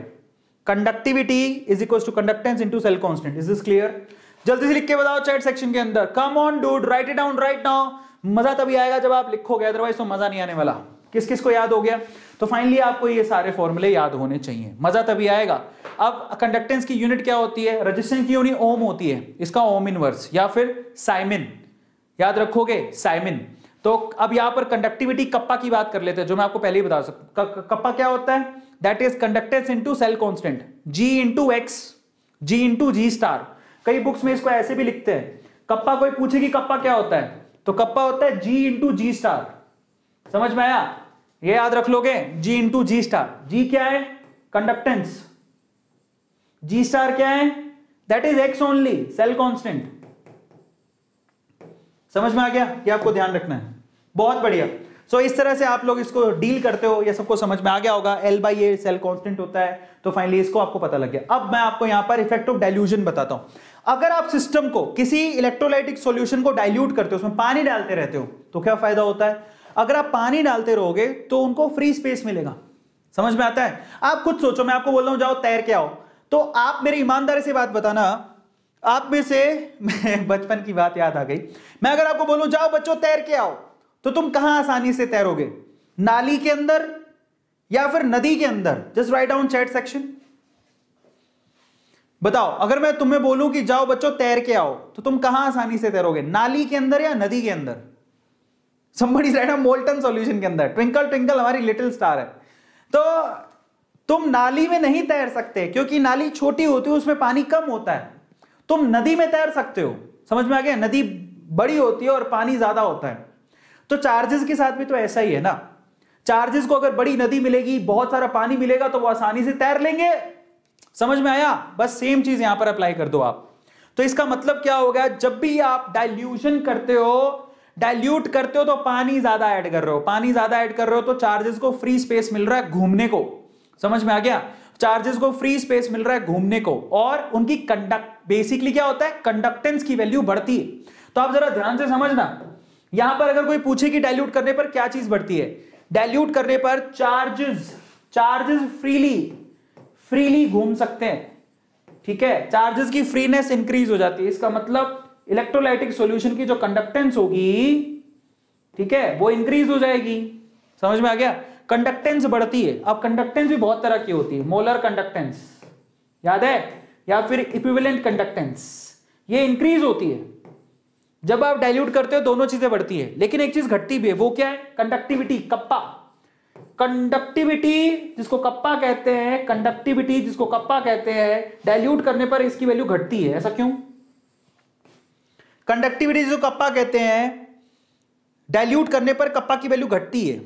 Conductivity is equal to conductance into cell constant. Is this clear? जल्दी से लिख के बताओ चैट सेक्शन के अंदर। Come on dude, write it down right now. मजा तभी आएगा जब आप लिखोगे, अदरवाइज तो मजा नहीं आने वाला। किस किस को याद हो गया? तो फाइनली आपको ये सारे फॉर्मूले याद होने चाहिए, मजा तभी आएगा। अब कंडक्टेंस की यूनिट क्या होती है? रेजिस्टेंस की यूनिट ओम होती है, इसका ओम इनवर्स या फिर साइमन। याद रखोगे? साइमन। तो अब यहां पर कंडक्टिविटी कप्पा की बात कर लेते हैं, जो मैं आपको पहले ही बता सकता हूं। कप्पा क्या होता है? That is conductance into cell constant, G into x, G into G star. कई बुक्स में इसको ऐसे भी लिखते हैं। कप्पा कोई पूछे कि कप्पा क्या होता है, तो कप्पा होता है G इंटू G स्टार। समझ में आया? ये याद रख लोगे, G into G star. G क्या है? कंडक्टेंस। G स्टार क्या है? That is x only, cell constant. समझ में आ गया? ये आपको ध्यान रखना है। बहुत बढ़िया। सो इस तरह से आप लोग इसको डील करते हो, ये सबको समझ में आ गया होगा। L/A सेल कांस्टेंट होता है, तो फाइनली इसको आपको पता लग गया। अब मैं आपको यहां पर इफेक्ट ऑफ डाइल्यूशन बताता हूं। अगर आप सिस्टम को, किसी इलेक्ट्रोलाइटिक सॉल्यूशन को डाइल्यूट करते हो, उसमें पानी डालते रहते हो, तो क्या फायदा होता है? अगर आप पानी डालते रहोगे तो उनको फ्री स्पेस मिलेगा। समझ में आता है? आप खुद सोचो, मैं आपको बोल रहा हूं जाओ तैर के आओ, तो आप मेरी ईमानदारी से बात बताना, आप में से बचपन की बात याद आ गई। मैं अगर आपको बोलूं जाओ बच्चों तैर के आओ, तो तुम कहां आसानी से तैरोगे? नाली के अंदर या फिर नदी के अंदर? Just write down chat section. बताओ, अगर मैं तुम्हें बोलूं कि जाओ बच्चों तैर के आओ, तो तुम कहां आसानी से तैरोगे? नाली के अंदर या नदी के अंदर? somebody said मोल्टन सॉल्यूशन के अंदर। ट्विंकल ट्विंकल हमारी लिटिल स्टार है। तो तुम नाली में नहीं तैर सकते क्योंकि नाली छोटी होती है, उसमें पानी कम होता है। तुम नदी में तैर सकते हो, समझ में आ गया? नदी बड़ी होती है और पानी ज्यादा होता है। तो चार्जेस के साथ भी तो ऐसा ही है ना। चार्जेस को अगर बड़ी नदी मिलेगी, बहुत सारा पानी मिलेगा, तो वो आसानी से तैर लेंगे। समझ में आया? बस सेम चीज यहां पर अप्लाई कर दो आप। तो इसका मतलब क्या हो गया? जब भी आप डाइल्यूशन करते हो, डाइल्यूट करते हो, तो पानी ज्यादा ऐड कर रहे हो। पानी ज्यादा ऐड कर रहे हो तो चार्जेस को फ्री स्पेस मिल रहा है घूमने को। समझ में आ गया? चार्जेस को फ्री स्पेस मिल रहा है घूमने को, और उनकी बेसिकली क्या होता है? कंडक्टेंस की वैल्यू बढ़ती है। तो आप जरा ध्यान से समझना, यहां पर अगर कोई पूछे कि डाइल्यूट करने पर क्या चीज बढ़ती है, डाइल्यूट करने पर चार्जेस फ्रीली घूम सकते हैं। ठीक है, चार्जेस की फ्रीनेस इंक्रीज हो जाती है। इसका मतलब इलेक्ट्रोलाइटिक सॉल्यूशन की जो कंडक्टेंस होगी, ठीक है, वो इंक्रीज हो जाएगी। समझ में आ गया? कंडक्टेंस बढ़ती है। अब कंडक्टेंस भी बहुत तरह की होती है। मोलर कंडक्टेंस याद है, या फिर इक्विवेलेंट कंडक्टेंस, ये इंक्रीज होती है जब आप डाइल्यूट करते हो। दोनों चीजें बढ़ती है, लेकिन एक चीज घटती भी है। वो क्या है? Conductivity, kappa. कंडक्टिविटी जिसको कप्पा कहते हैं, कंडक्टिविटी जिसको कप्पा कहते हैं, डाइल्यूट करने पर इसकी वैल्यू घटती है। ऐसा क्यों? कंडक्टिविटी जो कप्पा कहते हैं, डाइल्यूट करने पर कप्पा की वैल्यू घटती है,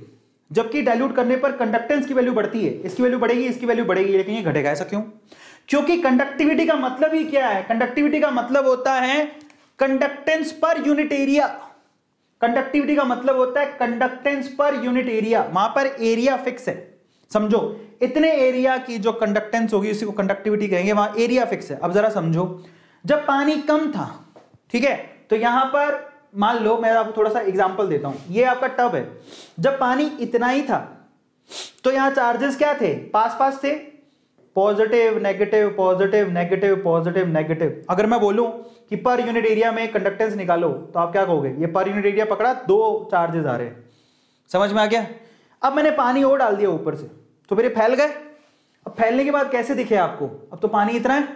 जबकि डाइल्यूट करने पर कंडक्टेंस की वैल्यू बढ़ती है। इसकी वैल्यू बढ़ेगी, इसकी वैल्यू बढ़ेगी, लेकिन ये घटेगा। ऐसा क्यों? क्योंकि कंडक्टिविटी का मतलब ही क्या है? कंडक्टिविटी का मतलब होता है conductance per unit area. Conductivity का मतलब होता है कंडक्टेंस पर यूनिट एरिया। वहां पर एरिया फिक्स है, समझो। इतने एरिया की जो कंडक्टेंस होगी उसी को कंडक्टिविटी कहेंगे, वहां एरिया फिक्स है। अब जरा समझो, जब पानी कम था, ठीक है, तो यहां पर मान लो, मैं आपको थोड़ा सा एग्जांपल देता हूं। ये आपका टब है, जब पानी इतना ही था तो यहां चार्जेस क्या थे? पास पास थे, positive negative positive negative positive negative. अगर मैं बोलूं कि पर यूनिट एरिया में कंडक्टेंस निकालो, तो आप क्या कहोगे? ये पर यूनिट एरिया पकड़ा, दो चार्जेस आ रहे हैं। समझ में आ गया? अब मैंने पानी और डाल दिया ऊपर से, तो फिर ये फैल गए। अब फैलने के बाद कैसे दिखे आपको? अब तो पानी इतना है।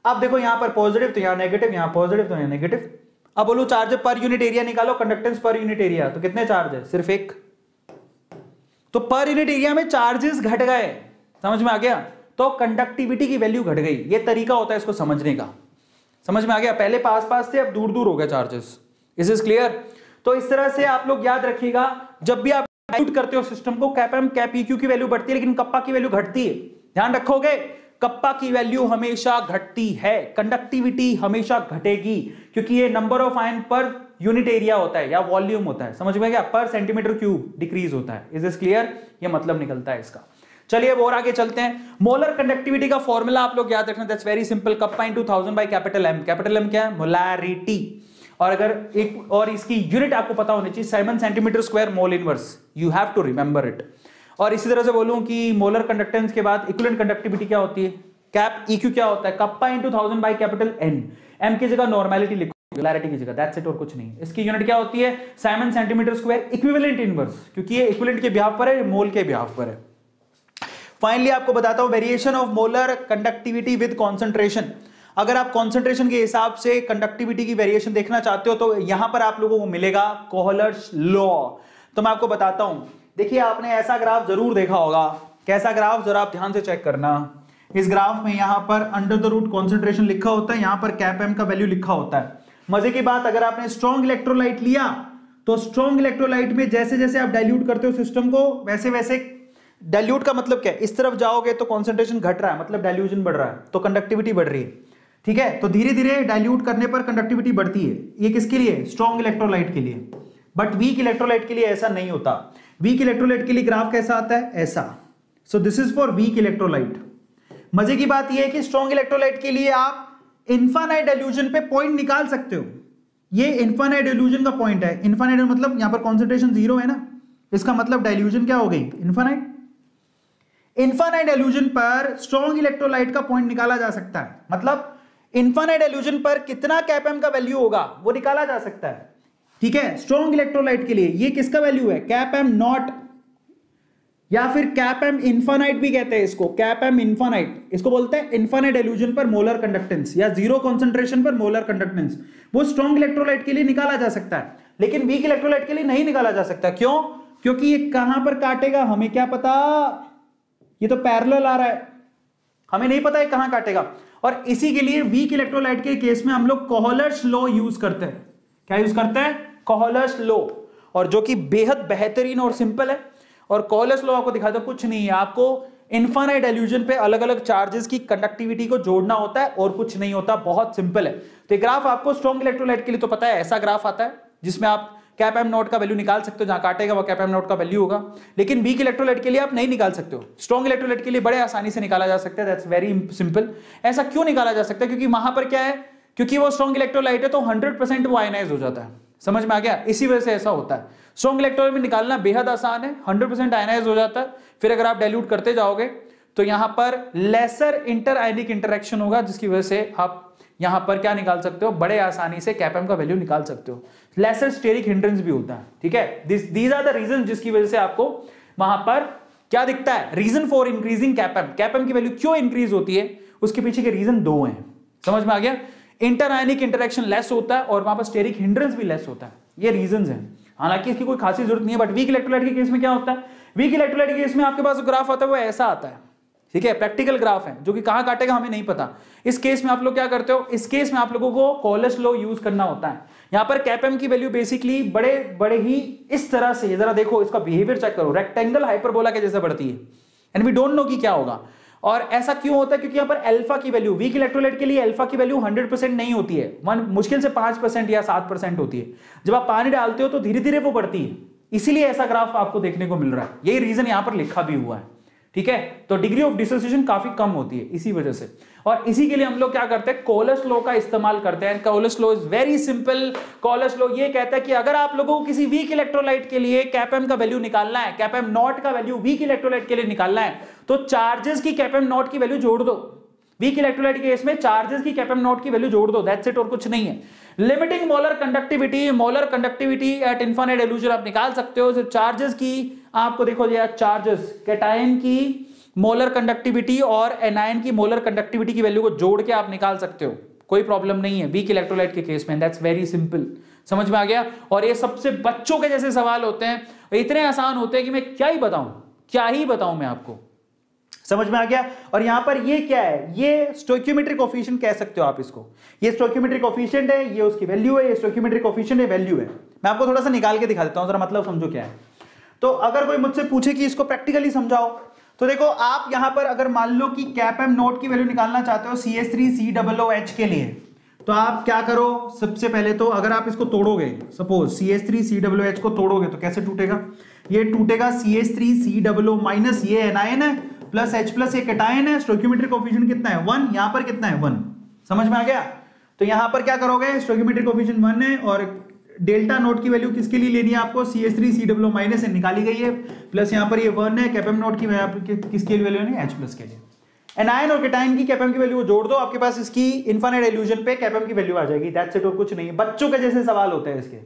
अब देखो, यहां पर पॉजिटिव तो यहां नेगेटिव, यहां पॉजिटिव तो यहां नेगेटिव। अब बोलो चार्ज पर यूनिट एरिया निकालो, कंडक्टेंस पर यूनिट एरिया, तो कितने चार्ज है? सिर्फ एक। तो पर यूनिट एरिया में चार्जेस घट गए। समझ में आ गया? तो कंडक्टिविटी की वैल्यू घट गई। ये तरीका होता है इसको समझने का। समझ में आ गया? पहले पास पास थे, अब दूर दूर हो गए चार्जेस। Is is clear? तो इस तरह से आप लोग याद रखिएगा, जब भी आप डाइल्यूट करते हो सिस्टम को, cap M cap E Q की वैल्यू बढ़ती है, लेकिन कप्पा की वैल्यू घटती है। ध्यान रखोगे, कप्पा की वैल्यू हमेशा घटती है, कंडक्टिविटी हमेशा घटेगी, क्योंकि ये number of ion per unit area होता है या वॉल्यूम होता है। समझ में गया? पर सेंटीमीटर क्यूब डिक्रीज होता है। Is this clear? ये मतलब निकलता है इसका। चलिए अब और आगे चलते हैं। मोलर कंडक्टिविटी का फॉर्मूला आप लोग याद रखना, that's very simple. Kappa into 1000 by capital M. Capital M क्या है? मोलैरिटी। और अगर एक और इसकी यूनिट आपको पता होनी चाहिए, 7 centimetre square mole inverse. You have to remember it. और इसी तरह से बोलूं कि मोलर कंडक्टेंस के बाद इक्विवेलेंट कंडक्टिविटी क्या होती है? कैप EQ क्या होता है? Kappa into 1000 by capital N। M की जगह नॉर्मैलिटी लिखो, मोलैरिटी की जगह, दैट्स इट, और कुछ नहीं। इसकी यूनिट क्या होती है? 7 सेंटीमीटर स्क्वायर इक्विवेलेंट इनवर्स, क्योंकि ये इक्विवेलेंट के बिहाफ पर है, मोल के बिहाफ पर है। फाइनली आपको बताता हूं variation of molar conductivity with concentration. अगर आप कॉन्सेंट्रेशन के हिसाब से कंडक्टिविटी की वेरिएशन देखना चाहते हो तो यहां पर आप लोगों को मिलेगा कोहलर्स लॉ। तो मैं आपको बताता हूं, देखिए आपने ऐसा ग्राफ जरूर देखा होगा। कैसा ग्राफ? जरा आप ध्यान से चेक करना। इस ग्राफ में यहां पर अंडर द रूट कॉन्सेंट्रेशन लिखा होता है, यहां पर कैप एम का वैल्यू लिखा होता है। मजे की बात, अगर आपने स्ट्रॉन्ग इलेक्ट्रोलाइट लिया तो स्ट्रॉन्ग इलेक्ट्रोलाइट में जैसे जैसे आप डाइल्यूट करते हो सिस्टम को, वैसे वैसे डाइल्यूट का मतलब क्या है? इस तरफ जाओगे तो कॉन्सेंट्रेशन घट रहा है, मतलब डाइल्यूशन बढ़ रहा है, तो कंडक्टिविटी बढ़ रही है। ठीक है, तो धीरे धीरे डाइल्यूट करने पर कंडक्टिविटी बढ़ती है। ये किसके लिए? स्ट्रॉन्ग इलेक्ट्रोलाइट के लिए। बट वीक इलेक्ट्रोलाइट के लिए ऐसा नहीं होता। वीक इलेक्ट्रोलाइट के लिए ग्राफ कैसा आता है? ऐसा। सो this is for weak electrolyte. मजे की बात यह है कि स्ट्रॉन्ग इलेक्ट्रोलाइट के लिए आप इनफाइनाइट डाइल्यूशन पे पॉइंट निकाल सकते हो। ये इनफाइनाइट डाइल्यूशन का पॉइंट है। इनफाइनाइट मतलब यहां पर कॉन्सेंट्रेशन 0 है ना, इसका मतलब डाइल्यूशन क्या हो गई? इनफाइनाइट। इनफाइनाइट डाइल्यूशन पर स्ट्रॉन्ग इलेक्ट्रोलाइट का पॉइंट निकाला जा सकता है, मतलब इनफाइनाइट डाइल्यूशन पर कितना कैप एम का वैल्यू होगा वो निकाला जा सकता है। ठीक है, स्ट्रॉन्ग इलेक्ट्रोलाइट के लिए ये किसका वैल्यू है? कैप एम नॉट या फिर कैप एम इन्फानाइट भी कहते हैं इसको, कैप एम इन्फानाइट, इसको बोलते हैं इन्फानाइट इल्यूजन पर मोलर कंडक्टेंस या जीरो कॉन्सेंट्रेशन पर मोलर कंडक्टेंस। वो स्ट्रॉन्ग इलेक्ट्रोलाइट के लिए निकाला जा सकता है, लेकिन वीक इलेक्ट्रोलाइट के लिए नहीं निकाला जा सकता। क्यों? क्योंकि ये कहां पर काटेगा हमें क्या पता, ये तो पैरेलल आ रहा है, हमें नहीं पता है कहां काटेगा। और इसी के लिए वीक इलेक्ट्रोलाइट के केस में हम लोग कोहलर्स लॉ यूज करते हैं। क्या यूज करते हैं? कोहलर्स लॉ, और जो कि बेहद बेहतरीन और सिंपल है। और कोहलर्स लॉ आपको दिखाता, कुछ नहीं है, आपको इनफाइनाइट इल्यूजन पे अलग अलग चार्जेस की कंडक्टिविटी को जोड़ना होता है और कुछ नहीं होता, बहुत सिंपल है। तो ये ग्राफ आपको स्ट्रॉन्ग इलेक्ट्रोलाइट के लिए तो पता है, ऐसा ग्राफ आता है जिसमें आप कैप एम नॉट का वैल्यू निकाल सकते हो, जहां काटेगा वो कैप एम नॉट का वैल्यू होगा। लेकिन वीक इलेक्ट्रोलाइट के लिए आप नहीं निकाल सकते हो, स्ट्रॉन्ग इलेक्ट्रोलाइट के लिए बड़े आसानी से निकाला जा सकता है। That's very simple. ऐसा क्यों निकाला जा सकता है? क्योंकि वहां पर क्या है, क्योंकि वो स्ट्रॉन्ग इलेक्ट्रोलाइट है तो 100% वो आयनाइज हो जाता है। समझ में आ गया? इसी वजह से ऐसा होता है। स्ट्रॉन्ग इलेक्ट्रोलाइट में निकालना बेहद आसान है, 100% आयनाइज हो जाता है। फिर अगर आप डाइल्यूट करते जाओगे तो यहां पर लेसर इंटर आयनिक इंटरेक्शन होगा, जिसकी वजह से आप यहां पर क्या निकाल सकते हो, बड़े आसानी से कैप एम का वैल्यू निकाल सकते हो। लेसर स्टेरिक हिंड्रेंस भी होता है, ठीक है। दीज आर द रीजन जिसकी वजह से आपको वहां पर क्या दिखता है, reason for increasing cap M. Cap M की वैल्यू क्यों इंक्रीज होती है, उसके पीछे के रीजन दो हैं। समझ में आ गया? इंटर आयनिक इंटरेक्शन लेस होता है और वहां पर स्टेरिक हिंड्रेंस भी लेस होता है, ये रीजन है। हालांकि इसकी कोई खासी जरूरत नहीं है, बट वीक इलेक्ट्रोलाइट के केस में क्या होता है, वीक इलेक्ट्रोलाइट के केस में आपके पास जो ग्राफ आता है वो ऐसा आता है, ठीक है, प्रैक्टिकल ग्राफ है, जो कि कहां काटेगा हमें नहीं पता। इस केस में आप लोग क्या करते हो, इस केस में आप लोगों को कोहलर्स लॉ यूज करना होता है। यहां पर कैप एम की वैल्यू बेसिकली बड़े बड़े ही इस तरह से, जरा देखो इसका बिहेवियर चेक करो, रेक्टेंगल हाइपरबोला के जैसे बढ़ती है, एंड वी डोंट नो कि क्या होगा। और ऐसा क्यों होता है? क्योंकि यहां पर अल्फा की वैल्यू, वीक इलेक्ट्रोलाइट के लिए अल्फा की वैल्यू 100% नहीं होती है, मुश्किल से 5% या 7% होती है। जब आप पानी डालते हो तो धीरे धीरे वो बढ़ती है, इसीलिए ऐसा ग्राफ आपको देखने को मिल रहा है। यही रीजन यहां पर लिखा भी हुआ है, ठीक है। तो डिग्री ऑफ डिसोसिएशन काफी कम होती है इसी वजह से, और इसी के लिए हम लोग क्या करते हैं, कोहलर्स लॉ का इस्तेमाल करते हैं। Kohlrausch's law is very simple. Kohlrausch's law ये कहता है कि अगर आप लोगों को किसी वीक इलेक्ट्रोलाइट के लिए कैप एम का वैल्यू निकालना है, कैप एम नॉट का वैल्यू वीक इलेक्ट्रोलाइट के लिए निकालना है, तो चार्जेस की कैप एम नॉट की वैल्यू जोड़ दो। वीक इलेक्ट्रोलाइट के केस में चार्जेस की कैप एम नॉट की वैल्यू जोड़ दो, दैट्स इट, और कुछ नहीं है। Limiting molar conductivity eight infinite illusion आप निकाल सकते हो। चार्जेस की आपको देखो चार्जेस, कैटायन की मोलर कंडक्टिविटी और एनायन की मोलर कंडक्टिविटी की वैल्यू को जोड़ के आप निकाल सकते हो, कोई प्रॉब्लम नहीं है वीक इलेक्ट्रोलाइट के केस में। That's very simple. समझ में आ गया? और ये सबसे बच्चों के जैसे सवाल होते हैं, इतने आसान होते हैं कि मैं क्या ही बताऊं मैं आपको। समझ में आ गया? और यहां पर ये क्या है, ये स्टोइकियोमेट्रिक कोएफिशिएंट कह सकते हो आप इसको। ये स्टोइकियोमेट्रिक कोएफिशिएंट है, ये उसकी वैल्यू है, ये स्टोइकियोमेट्रिक कोएफिशिएंट है, वैल्यू है। मैं आपको थोड़ा सा निकाल के दिखा देता हूं, जरा मतलब समझो क्या है। तो अगर कोई मुझसे पूछे कि इसको प्रैक्टिकली समझाओ, तो देखो आप यहां पर अगर मान लो कि कैप एम नोट की वैल्यू निकालना चाहते हो CH3COOH के लिए, तो आप क्या करो, सबसे पहले तो अगर आप इसको तोड़ोगे, सपोज CH3COOH को तोड़ोगे तो कैसे टूटेगा, ये टूटेगा CH3COO माइनस ये एनायन है प्लस H प्लस ये कैटायन है। स्टोइकियोमेट्रिक कोएफिशिएंट कितना है, 1, यहां पर कितना है, 1। समझ में आ गया? तो यहां पर क्या करोगे, स्टोइकियोमेट्रिक कोएफिशिएंट 1 है और डेल्टा नोट की वैल्यू किसके लिए लेनी है आपको, CH3COO माइनस है, निकाली गई है, प्लस यहाँ पर ये 1 है। कैप एम नोट की किसके लिए वैल्यू लेनी है, H प्लस के लिए। एनायन और कैटायन की कैप एम की वैल्यू जोड़ दो, आपके पास इसकी इनफाइनाइट इल्यूजन पे कैप एम की वैल्यू आ जाएगी। दैट्स इट, और कुछ नहीं। बच्चों के जैसे सवाल होते हैं इसके,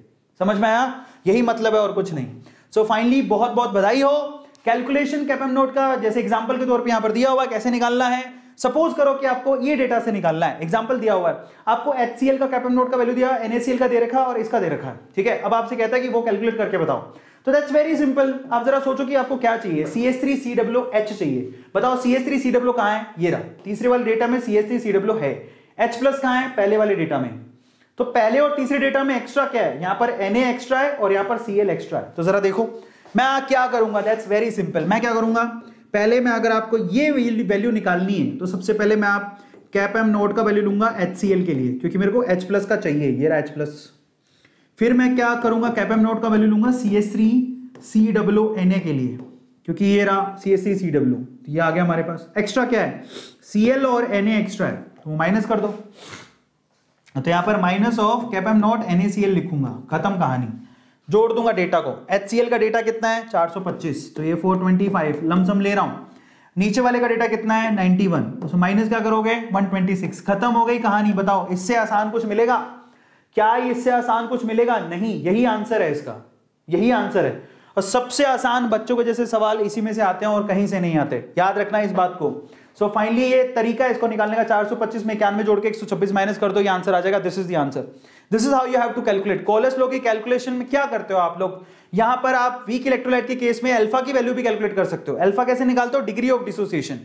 समझ में आया? यही मतलब है और कुछ नहीं। सो फाइनली बहुत बहुत बधाई हो। कैलकुलेशन कैप एम नोट का जैसे एग्जाम्पल के तौर पर यहाँ पर दिया हुआ, कैसे निकालना है। सपोज करो कि आपको ये डेटा से निकालना है, एग्जांपल दिया हुआ है, आपको HCl का कैप एम नोट का वैल्यू दिया, NaCl का दे रखा और इसका दे रखा है, ठीक है। अब आपसे कहता है कि वो कैलकुलेट करके बताओ, तो दैट्स वेरी सिंपल। आप जरा सोचो कि आपको क्या चाहिए, CH3COOH चाहिए। बताओ CH3COO कहां है, ये रहा, तीसरे वाले डेटा में CH3COO है। H प्लस कहां है, पहले वाले डेटा में। तो पहले और तीसरे डेटा में एक्स्ट्रा क्या है, यहां पर Na एक्स्ट्रा है और यहां पर Cl एक्स्ट्रा है। तो जरा देखो मैं क्या करूंगा, दैट्स वेरी सिंपल। मैं क्या करूंगा, पहले मैं अगर आपको ये वैल्यू निकालनी है तो सबसे पहले मैं आप कैप एम नोट का वैल्यू लूंगा HCl के लिए, क्योंकि मेरे को H प्लस का चाहिए, ये रहा H प्लस। फिर मैं क्या करूंगा, कैप एम नोट का वैल्यू लूंगा CH3COONA के लिए, क्योंकि ये रहा CH3COO, तो ये आ गया हमारे पास। एक्स्ट्रा क्या है, Cl और Na एक्स्ट्रा है, तो माइनस कर दो। तो यहां पर minus of cap M not NaCl लिखूंगा, खत्म कहानी। जोड़ दूंगा डेटा को, HCl का डेटा कितना है 425, तो ये 425 लमसम ले रहा हूं। नीचे वाले का डेटा कितना है 91, तो माइनस क्या करोगे 126, खत्म हो गई कहानी। बताओ इससे आसान कुछ मिलेगा क्या, इससे आसान कुछ मिलेगा नहीं, यही आंसर है इसका, यही आंसर है। और सबसे आसान बच्चों के जैसे सवाल इसी में से आते हैं और कहीं से नहीं आते, याद रखना इस बात को। सो फाइनली ये तरीका है इसको निकालने का, 425 में 91 जोड़ के 126 माइनस कर दो, ये आंसर आ जाएगा। This is the answer, this is how you have to calculate. Kohlrausch law की कैलकुलेशन में क्या करते हो आप लोग, यहां पर आप वीक इलेक्ट्रोलाइट के केस में अल्फा की वैल्यू भी कैलकुलेट कर सकते हो। अल्फा कैसे निकालते हो, डिग्री ऑफ डिसोसिएशन।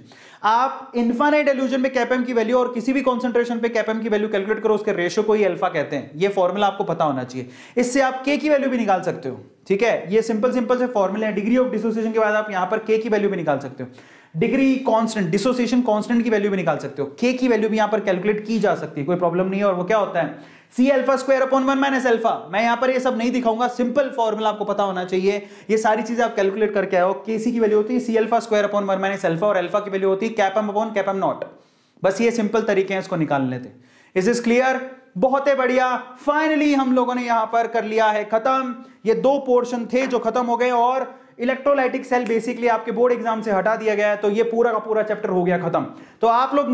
आप इनफाइनाइट इल्यूजन पे कैपएम की वैल्यू और किसी भी कॉन्सेंट्रेशन पे कैपएम की वैल्यू कैलकुलेट करो, उसके रेशियो को ही अल्फा कहते हैं। ये फॉर्मूला आपको पता होना चाहिए, इससे आप के की वैल्यू भी निकाल सकते हो, ठीक है। ये सिंपल से फॉर्मूले हैं। डिग्री ऑफ डिसोसिएशन के बाद आप यहां पर के की वैल्यू भी निकाल सकते हो, डिग्री कांस्टेंट, डिसोसिएशन कांस्टेंट की वैल्यू भी निकाल सकते हो, के की वैल्यू भी यहां पर कैलकुलेट की जा सकती है, कोई प्रॉब्लम नहीं है। और वो क्या होता है, C alpha square upon 1 minus alpha. मैं यहां पर ये सब नहीं दिखाऊंगा, सिंपल फॉर्मूला आपको पता होना चाहिए। ये सारी चीजें आप कैलकुलेट करके आओ। केसी की वैल्यू होती है C alpha square upon 1 minus alpha और अल्फा की वैल्यू होती है कैपम अपॉन कैपम नॉट। बस ये सिंपल तरीके हैं इसको निकालने थे। Is this clear? बहुत ही बढ़िया। फाइनली हम लोगों ने यहां पर कर लिया है खत्म। ये 2 पोर्शन थे जो खत्म हो गए और इलेक्ट्रोलाइटिक सेल बेसिकली आपके बोर्ड एग्जाम से हटा दिया गया है, तो ये पूरा का पूरा चैप्टर हो गया खत्म। तो आप लोग